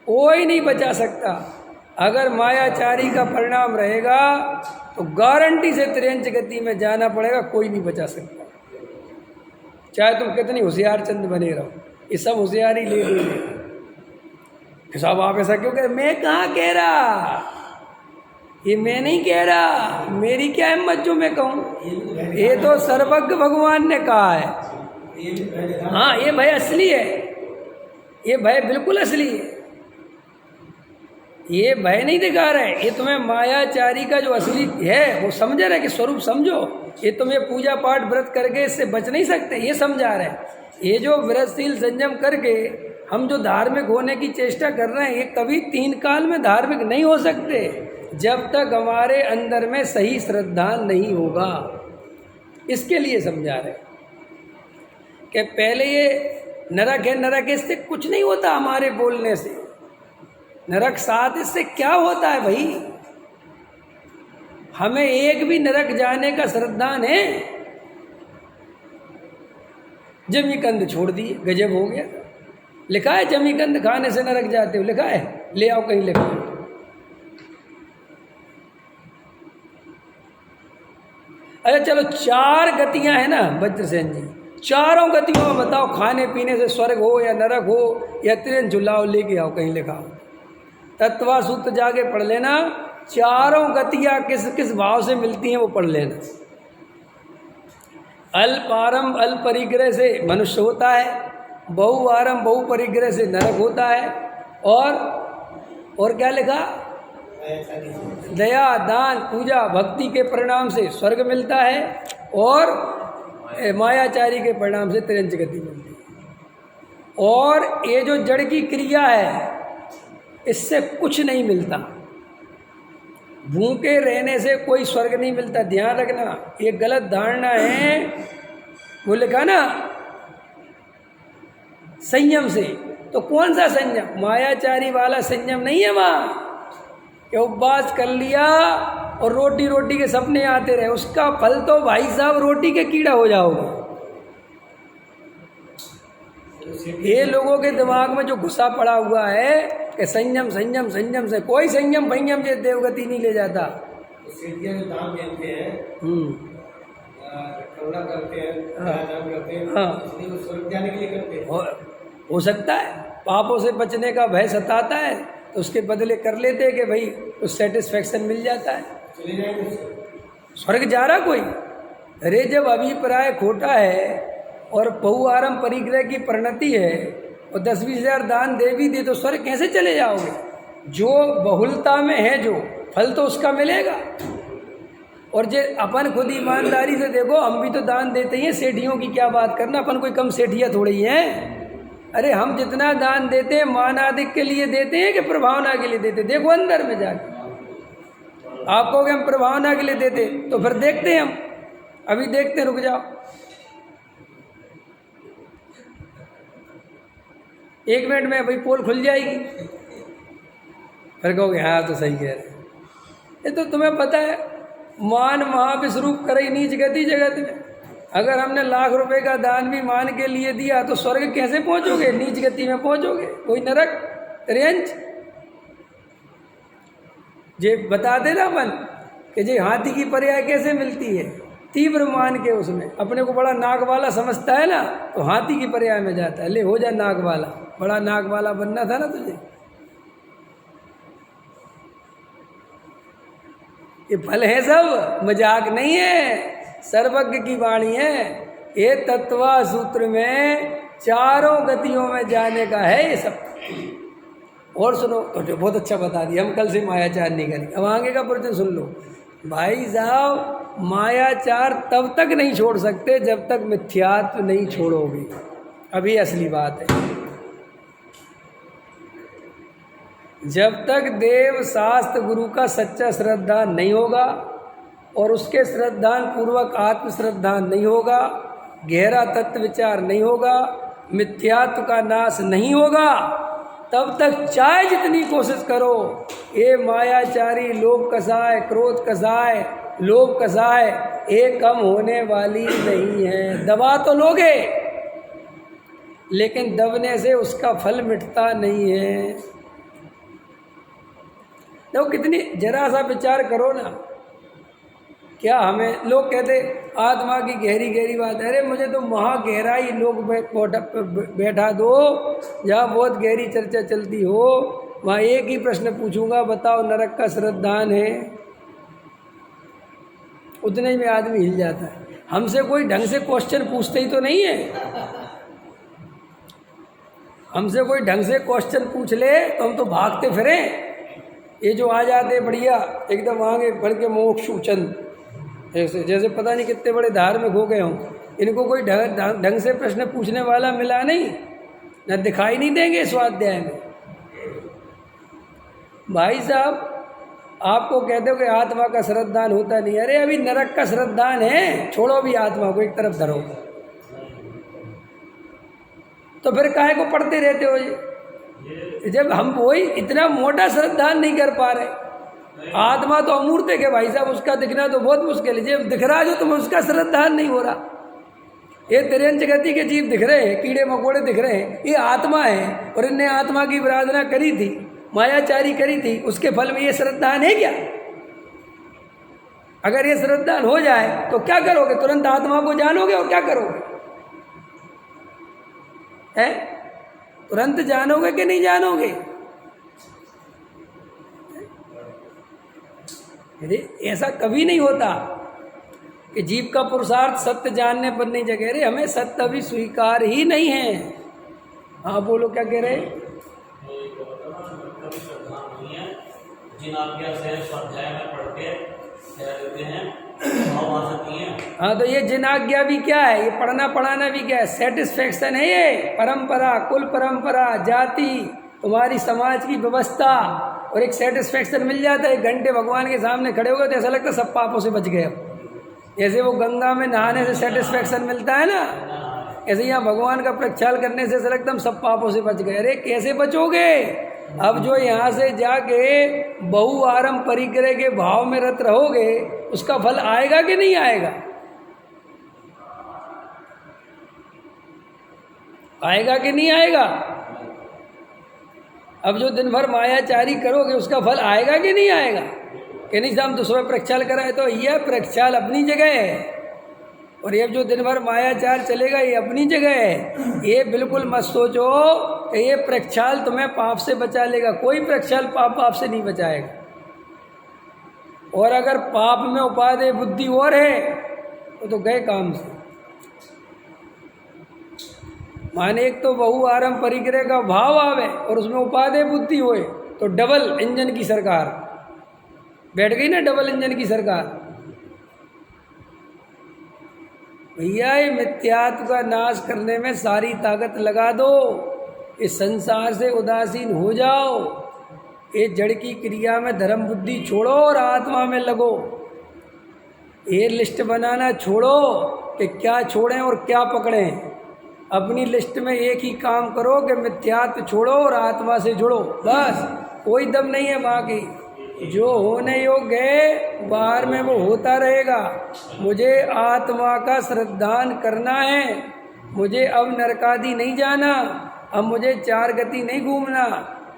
कोई नहीं बचा सकता। अगर मायाचारी का परिणाम रहेगा तो गारंटी से त्रियंच गति में जाना पड़ेगा, कोई नहीं बचा सकता, चाहे तुम कितनी होशियार चंद बने रहो। ये सब होशियारी ले साहब, आप ऐसा क्यों कह रहे? मैं कहाँ कह रहा, ये मैं नहीं कह रहा, मेरी क्या हिम्मत जो मैं कहूँ, ये तो सर्वज्ञ भगवान ने कहा है। हाँ, ये भय असली है, ये भय बिल्कुल असली है, ये भय नहीं दिखा रहे, ये तुम्हें मायाचारी का जो असली है वो समझ रहे कि स्वरूप समझो, ये तुम्हें पूजा पाठ व्रत करके इससे बच नहीं सकते, ये समझा रहे। ये जो व्रतशील संयम करके हम जो धार्मिक होने की चेष्टा कर रहे हैं, ये कभी 3 काल में धार्मिक नहीं हो सकते जब तक हमारे अंदर में सही श्रद्धा नहीं होगा। इसके लिए समझा रहे कि पहले ये नरक है, नरक इससे कुछ नहीं होता, हमारे बोलने से नरक साथ इससे क्या होता है भाई? हमें एक भी नरक जाने का श्रद्धान है, जमीकंद छोड़ दिए, गजब हो गया। लिखा है जमीकंद खाने से नरक जाते हो, लिखा है, ले आओ कहीं लिखा। अच्छा चलो, 4 गतियां हैं ना वज्रसेन जी, चारों गतियों में बताओ, खाने पीने से स्वर्ग हो या नरक हो या त्रियंच झुलाओ, लेके आओ कहीं लिखा हो। तत्वा सूत्र जाके पढ़ लेना, चारों गतियां किस किस भाव से मिलती हैं वो पढ़ लेना। अल्पारम अल्प परिग्रह से मनुष्य होता है, बहुआरम बहु परिग्रह से नरक होता है, और क्या लिखा? दया दान पूजा भक्ति के परिणाम से स्वर्ग मिलता है, और मायाचारी के परिणाम से त्रियंच गति मिलती है। और ये जो जड़ की क्रिया है, इससे कुछ नहीं मिलता, भूखे रहने से कोई स्वर्ग नहीं मिलता, ध्यान रखना, ये गलत धारणा है। वो लिखा ना, संयम से। तो कौन सा संयम? मायाचारी वाला संयम नहीं है वहाँ कि उपवास कर लिया और रोटी रोटी के सपने आते रहे, उसका फल तो भाई साहब रोटी के कीड़ा हो जाओगे। ये लोगों के दिमाग में जो गुस्सा पड़ा हुआ है कि संयम संयम संयम से, कोई संयम भंयम जे देवगति नहीं ले जाता। सीढ़ियाँ जो दान देते हैं, करुणा करते हैं, दान करते हैं, इसलिए वो स्वर्ग जाने के लिए करते हैं। हो सकता है पापों से बचने का भय सताता है तो उसके बदले कर लेते हैं कि भाई कुछ सेटिस्फेक्शन मिल जाता है, चले जाएंगे स्वर्ग जा रहा कोई। अरे जब अभिप्राय खोटा है और बहुआरम परिग्रह की परिणति है और 10-20 हज़ार दान दे भी दे तो स्वर्ग कैसे चले जाओगे? जो बहुलता में है जो फल तो उसका मिलेगा। और जे अपन खुद ईमानदारी से देखो, हम भी तो दान देते ही हैं, सेठियों की क्या बात करना, अपन कोई कम सेठिया थोड़ी ही हैं। अरे हम जितना दान देते हैं मानादिक के लिए देते हैं कि प्रभावना के लिए देते? देखो अंदर में जाके, आप कहोगे हम प्रभावना के लिए देते, तो फिर देखते हैं हम, अभी देखते, रुक जाओ 1 मिनट में भाई पोल खुल जाएगी, फिर कहोगे हाँ तो सही कह रहे। ये तो तुम्हें पता है मान महाविश्वरूप करे नीच गति जगत में। अगर हमने लाख रुपए का दान भी मान के लिए दिया तो स्वर्ग कैसे पहुंचोगे? नीच गति में पहुंचोगे, कोई नरक त्रियंच। जे बता देना अपन कि जे हाथी की पर्याय कैसे मिलती है, तीव्र मान के उसमें अपने को बड़ा नाक वाला समझता है ना, तो हाथी की पर्याय में जाता है। ले हो जा नाक वाला, बड़ा नाक वाला बनना था ना तुझे। ये फल है सब, मजाक नहीं है, सर्वज्ञ की वाणी है। ये तत्वा सूत्र में चारों गतियों में जाने का है ये सब। और सुनो तो जो बहुत अच्छा बता दिया, हम कल से मायाचार नहीं करेंगे। अब आगे का प्रवचन सुन लो भाई साहब। मायाचार तब तक नहीं छोड़ सकते जब तक मिथ्यात्व नहीं छोड़ोगे, अभी असली बात है। जब तक देव शास्त्र गुरु का सच्चा श्रद्धा नहीं होगा और उसके श्रद्धान पूर्वक आत्म श्रद्धा नहीं होगा, गहरा तत्व विचार नहीं होगा, मिथ्यात्व का नाश नहीं होगा, तब तक चाहे जितनी कोशिश करो ये मायाचारी लोभ कसाय, क्रोध कसाय, लोभ कसाय, ये कम होने वाली नहीं है। दबा तो लोगे लेकिन दबने से उसका फल मिटता नहीं है। देखो कितनी, जरा सा विचार करो ना, क्या हमें लोग कहते आत्मा की गहरी गहरी बात है। अरे मुझे तो वहाँ गहराई लोग बैठा दो जहाँ बहुत गहरी चर्चा चलती हो, वहाँ एक ही प्रश्न पूछूंगा, बताओ नरक का श्रद्धान है? उतने में आदमी हिल जाता है। हमसे कोई ढंग से क्वेश्चन पूछते ही तो नहीं है। हमसे कोई ढंग से क्वेश्चन पूछ ले तो हम तो भागते फिरें। ये जो आ जाते बढ़िया एकदम आगे बढ़ के मोक्षु चंद ऐसे, जैसे पता नहीं कितने बड़े धार्मिक हो गए हों। इनको कोई ढंग से प्रश्न पूछने वाला मिला नहीं, न दिखाई नहीं देंगे स्वाध्याय में। भाई साहब आपको कहते हो कि आत्मा का श्रद्धान होता नहीं, अरे अभी नरक का श्रद्धान है, छोड़ो भी आत्मा को एक तरफ धरो, तो फिर काहे को पढ़ते रहते हो ये? जब हम वही इतना मोटा श्रद्धान नहीं कर पा रहे। आत्मा तो अमूर्त है कि भाई साहब, उसका दिखना तो बहुत मुश्किल है। जब दिख रहा जो तुम उसका श्रद्धान नहीं हो रहा। ये तिरंज गति के जीव दिख रहे हैं, कीड़े मकोड़े दिख रहे हैं, ये आत्मा है और इनने आत्मा की आराधना करी थी, मायाचारी करी थी, उसके फल में ये श्रद्धान है क्या? अगर ये श्रद्धान हो जाए तो क्या करोगे? तुरंत आत्मा को जानोगे और क्या करोगे? है तुरंत जानोगे कि नहीं जानोगे? यदि ऐसा कभी नहीं होता कि जीव का पुरुषार्थ सत्य जानने पर नहीं जगे। अरे हमें सत्य अभी स्वीकार ही नहीं है। हाँ बोलो क्या कह रहे हैं? जिन आज्ञा से स्वाध्याय में पढ़ के देते हैं भाव आ सकती हैं। हाँ तो ये जिन आज्ञा भी क्या है? ये पढ़ना पढ़ाना भी क्या है? सेटिस्फेक्शन है ये। परंपरा, कुल परंपरा, जाति, तुम्हारी समाज की व्यवस्था, और एक सेटिस्फेक्शन मिल जाता है। 1 घंटे भगवान के सामने खड़े हो गए तो ऐसा लगता है सब पापों से बच गए। जैसे वो गंगा में नहाने से सेटिस्फेक्शन मिलता है ना, ऐसे यहाँ भगवान का प्रक्षाल करने से सर एकदम सब पापों से बच गए। अरे कैसे बचोगे? अब जो यहाँ से जाके बहु आरम परिग्रह के भाव में रत रहोगे, उसका फल आएगा कि नहीं आएगा? आएगा कि नहीं आएगा? अब जो दिन भर मायाचारी करोगे, उसका फल आएगा कि नहीं आएगा? कि नहीं साहब, दूसरा प्रक्षाल कराए तो यह प्रक्षाल अपनी जगह है, और ये जो दिन भर मायाचार चलेगा ये अपनी जगह है। ये बिल्कुल मत सोचो कि ये प्रक्षाल तुम्हें पाप से बचा लेगा। कोई प्रक्षाल पाप से नहीं बचाएगा। और अगर पाप में उपादेय बुद्धि और है तो गए काम से। माने एक तो बहु आरम परिग्रह का भाव आवे और उसमें उपादेय बुद्धि होए तो डबल इंजन की सरकार बैठ गई ना, डबल इंजन की सरकार। भैया ये मिथ्यात्व का नाश करने में सारी ताकत लगा दो, इस संसार से उदासीन हो जाओ, ये जड़ की क्रिया में धर्म बुद्धि छोड़ो और आत्मा में लगो। ये लिस्ट बनाना छोड़ो कि क्या छोड़ें और क्या पकड़ें। अपनी लिस्ट में एक ही काम करो कि मिथ्यात्व छोड़ो और आत्मा से जुड़ो, बस। कोई दम नहीं है बाकी। जो होने योग्य है बाहर में वो होता रहेगा। मुझे आत्मा का श्रद्धान करना है, मुझे अब नरकादि नहीं जाना, अब मुझे चार गति नहीं घूमना।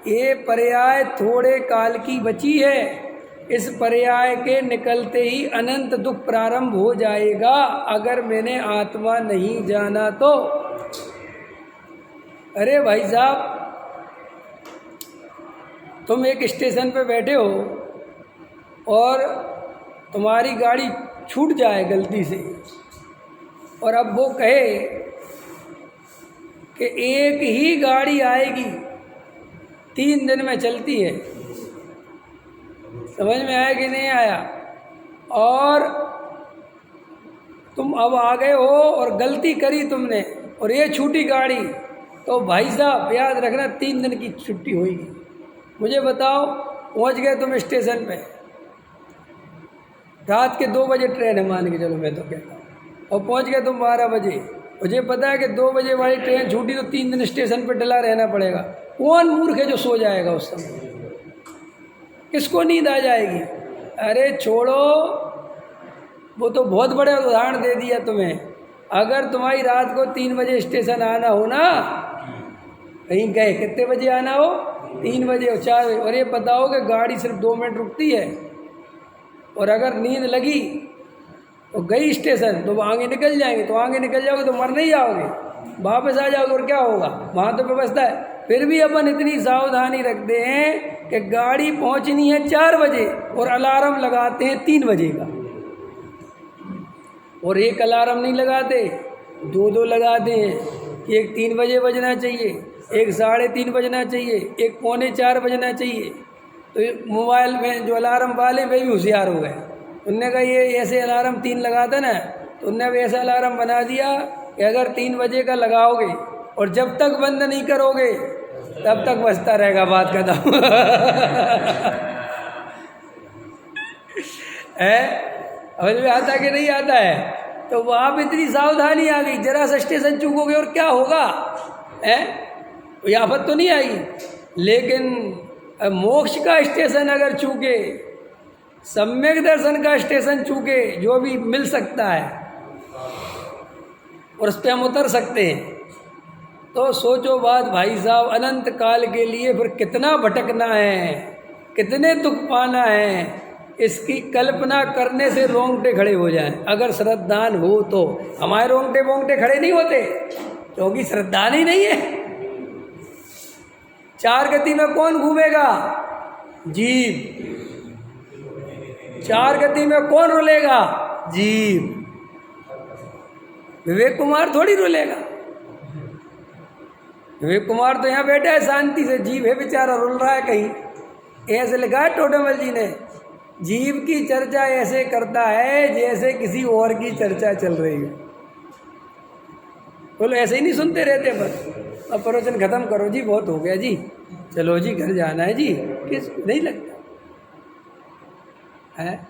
ये पर्याय थोड़े काल की बची है, इस पर्याय के निकलते ही अनंत दुख प्रारंभ हो जाएगा अगर मैंने आत्मा नहीं जाना तो। अरे भाई साहब, तुम एक स्टेशन पे बैठे हो और तुम्हारी गाड़ी छूट जाए गलती से, और अब वो कहे कि एक ही गाड़ी आएगी 3 दिन में चलती है। समझ में आया कि नहीं आया? और तुम अब आ गए हो और गलती करी तुमने और ये छूटी गाड़ी, तो भाई साहब याद रखना 3 दिन की छुट्टी होगी। मुझे बताओ, पहुंच गए तुम स्टेशन पे, रात के 2 बजे ट्रेन है, मान के चलो मैं तो कहता हूँ, और पहुंच गए तुम 12 बजे। मुझे पता है कि 2 बजे वाली ट्रेन छूटी तो 3 दिन स्टेशन पे डला रहना पड़ेगा। कौन मूर्ख है जो सो जाएगा उस समय? किसको नींद आ जाएगी? अरे छोड़ो, वो तो बहुत बड़े उदाहरण दे दिया तुम्हें। अगर तुम्हारी रात को 3 बजे स्टेशन आना हो ना, कहीं गए कितने बजे आना हो? 3 बजे और 4 बजे, और ये बताओ कि गाड़ी सिर्फ 2 मिनट रुकती है, और अगर नींद लगी तो गई स्टेशन तो आगे निकल जाएंगे, तो आगे निकल जाओगे तो मर नहीं जाओगे, वापस आ जाओगे और क्या होगा? वहाँ तो व्यवस्था है। फिर भी अपन इतनी सावधानी रखते हैं कि गाड़ी पहुँचनी है 4 बजे और अलार्म लगाते हैं 3 बजे का, और एक अलार्म नहीं लगाते, 2 लगाते हैं कि एक 3 बजे बजना चाहिए, एक 3:30 बजना चाहिए, एक 3:45 बजना चाहिए। तो मोबाइल में जो अलार्म वाले वे भी होशियार हो गए, उनने कहा ये ऐसे अलार्म 3 लगाता ना, तो उनने भी ऐसा अलार्म बना दिया कि अगर 3 बजे का लगाओगे और जब तक बंद नहीं करोगे तब तक बजता रहेगा, बात खत्म। है समझ में आता कि नहीं आता है? तो वहाँ पर इतनी सावधानी आ गई, जरा सा स्टेशन चूकोगे और क्या होगा? है कोई आफत तो नहीं आएगी। लेकिन मोक्ष का स्टेशन अगर चूके, सम्यक दर्शन का स्टेशन चूके, जो भी मिल सकता है और उस पर हम उतर सकते हैं, तो सोचो बात भाई साहब, अनंत काल के लिए फिर कितना भटकना है, कितने दुख पाना है, इसकी कल्पना करने से रोंगटे खड़े हो जाएं। अगर श्रद्धान हो तो। हमारे रोंगटे बोंगटे खड़े नहीं होते क्योंकि श्रद्धान ही नहीं है। 4 गति में कौन घूमेगा? जीव। 4 गति में कौन रुलेगा? जीव। विवेक कुमार थोड़ी रुलेगा। विवेक कुमार तो यहाँ बैठा है शांति से, जीव है बेचारा रुल रहा है कहीं। ऐसे लिखा है टोडरमल जी ने, जीव की चर्चा ऐसे करता है जैसे किसी और की चर्चा चल रही है। बोलो ऐसे ही नहीं सुनते रहते, बस अब प्रवचन खत्म करो जी, बहुत हो गया जी, चलो जी घर जाना है जी, किस नहीं लगता है।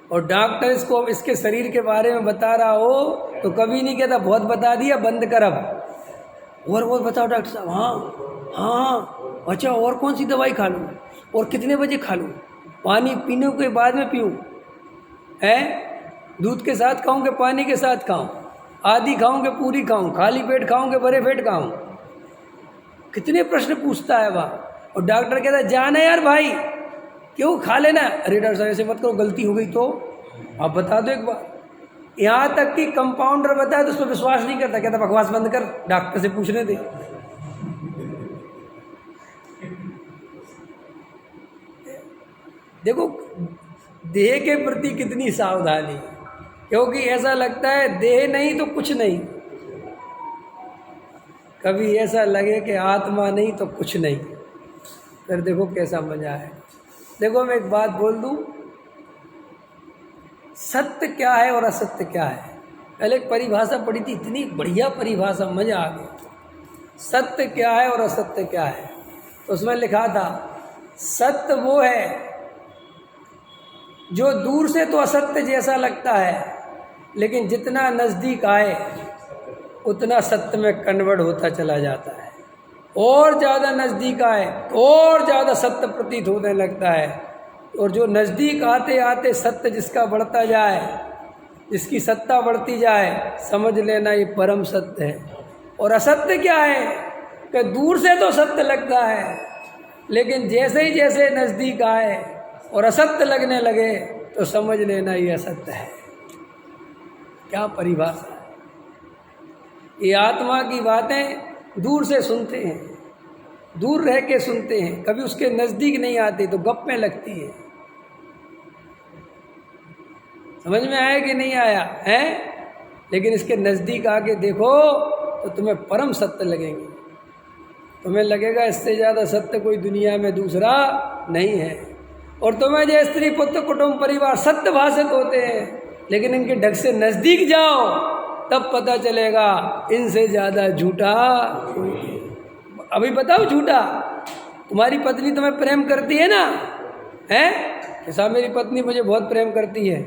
और डॉक्टर इसको इसके शरीर के बारे में बता रहा हो तो कभी नहीं कहता बहुत बता दिया, बंद कर अब। और बताओ डॉक्टर साहब, हाँ हाँ अच्छा, और कौन सी दवाई खा लूँ, और कितने बजे खा लूँ, पानी पीने के बाद में पीऊँ, है दूध के साथ खाऊँ कि पानी के साथ खाऊँ, आधी खाऊँ कि पूरी खाऊँ, खाली पेट खाऊँ कि भरे पेट खाऊँ, कितने प्रश्न पूछता है वहाँ। और डॉक्टर कहता है जाना यार भाई, क्यों खा लेना। अरे डॉक्टर साहब ऐसे मत करो, गलती हो गई तो आप बता दो एक बार। यहाँ तक कि कंपाउंडर बताए तो उस पर विश्वास नहीं करता, कहता बकवास बंद कर, डॉक्टर से पूछने दे। देखो देह के प्रति कितनी सावधानी, क्योंकि ऐसा लगता है देह नहीं तो कुछ नहीं, कभी ऐसा लगे कि आत्मा नहीं तो कुछ नहीं, फिर देखो कैसा मजा है। देखो मैं एक बात बोल दूं, सत्य क्या है और असत्य क्या है। पहले एक परिभाषा पढ़ी थी, इतनी बढ़िया परिभाषा, मजा आ गया। सत्य क्या है और असत्य क्या है, तो उसमें लिखा था सत्य वो है जो दूर से तो असत्य जैसा लगता है, लेकिन जितना नज़दीक आए उतना सत्य में कन्वर्ट होता चला जाता है, और ज़्यादा नज़दीक आए और ज़्यादा सत्य प्रतीत होने लगता है। और जो नज़दीक आते आते सत्य जिसका बढ़ता जाए, जिसकी सत्ता बढ़ती जाए, समझ लेना ये परम सत्य है। और असत्य क्या है कि दूर से तो सत्य लगता है, लेकिन जैसे ही जैसे नज़दीक आए और असत्य लगने लगे तो समझ लेना ये असत्य है। क्या परिभाषा है। ये आत्मा की बातें दूर से सुनते हैं, दूर रह के सुनते हैं, कभी उसके नज़दीक नहीं आते तो गप में लगती है। समझ में आया कि नहीं आया है। लेकिन इसके नज़दीक आके देखो तो तुम्हें परम सत्य लगेंगे, तुम्हें लगेगा इससे ज़्यादा सत्य कोई दुनिया में दूसरा नहीं है। और तुम्हें जो स्त्री पुत्र कुटुंब परिवार सत्य भाषित होते हैं, लेकिन इनके ढंग से नज़दीक जाओ तब पता चलेगा इनसे ज़्यादा झूठा कोई नहीं। अभी बताओ झूठा, तुम्हारी पत्नी तुम्हें प्रेम करती है ना, है कि साहब मेरी पत्नी मुझे बहुत प्रेम करती है,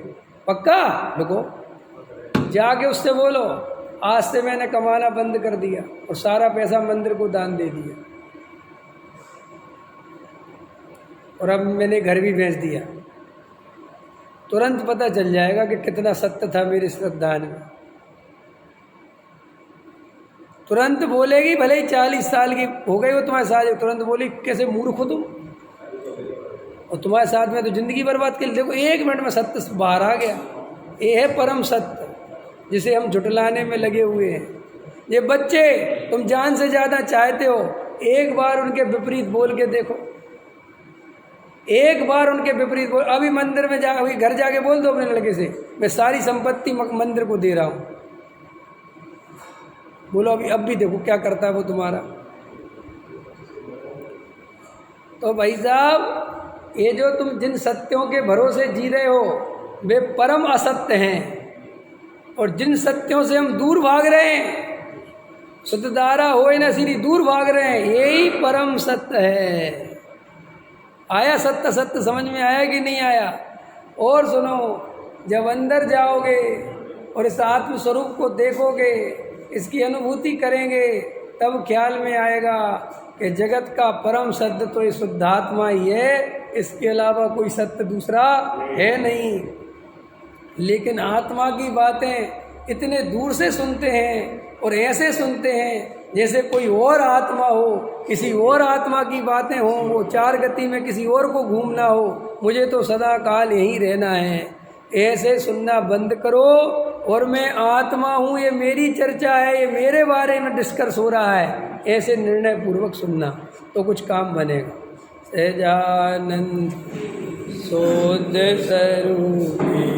पक्का? रुको, जाके उससे बोलो आज से मैंने कमाना बंद कर दिया और सारा पैसा मंदिर को दान दे दिया, और अब मैंने घर भी बेच दिया। तुरंत पता चल जाएगा कि कितना सत्य था मेरे श्रद्धा में। तुरंत बोलेगी, भले ही 40 साल की हो गई वो तुम्हारे साथ, तुरंत बोली कैसे मूर्ख हो तुम, और तुम्हारे साथ में तो जिंदगी बर्बाद कर ली। देखो 1 मिनट में सत्य बाहर आ गया। ये है परम सत्य जिसे हम झुटलाने में लगे हुए हैं। ये बच्चे तुम जान से ज़्यादा चाहते हो, एक बार उनके विपरीत बोल के देखो, एक बार उनके विपरीत बोल। अभी मंदिर में जा, अभी घर जाके बोल दो अपने लड़के से मैं सारी संपत्ति मंदिर को दे रहा हूँ, बोलो अभी अब भी देखो क्या करता है वो तुम्हारा। तो भाई साहब ये जो तुम जिन सत्यों के भरोसे जी रहे हो वे परम असत्य हैं, और जिन सत्यों से हम दूर भाग रहे हैं, शुद्धधारा होए न सीधी दूर भाग रहे हैं, यही परम सत्य है। आया सत्य? सत्य समझ में आया कि नहीं आया? और सुनो, जब अंदर जाओगे और इस आत्म स्वरूप को देखोगे, इसकी अनुभूति करेंगे, तब ख्याल में आएगा कि जगत का परम सत्य तो ये शुद्धात्मा ही है, इसके अलावा कोई सत्य दूसरा है नहीं। लेकिन आत्मा की बातें इतने दूर से सुनते हैं और ऐसे सुनते हैं जैसे कोई और आत्मा हो, किसी और आत्मा की बातें हों, वो 4 गति में किसी और को घूमना हो, मुझे तो सदा काल यहीं रहना है। ऐसे सुनना बंद करो, और मैं आत्मा हूँ, ये मेरी चर्चा है, ये मेरे बारे में डिस्कस हो रहा है, ऐसे निर्णय पूर्वक सुनना तो कुछ काम बनेगा। सहजानंद शोध स्वरूपी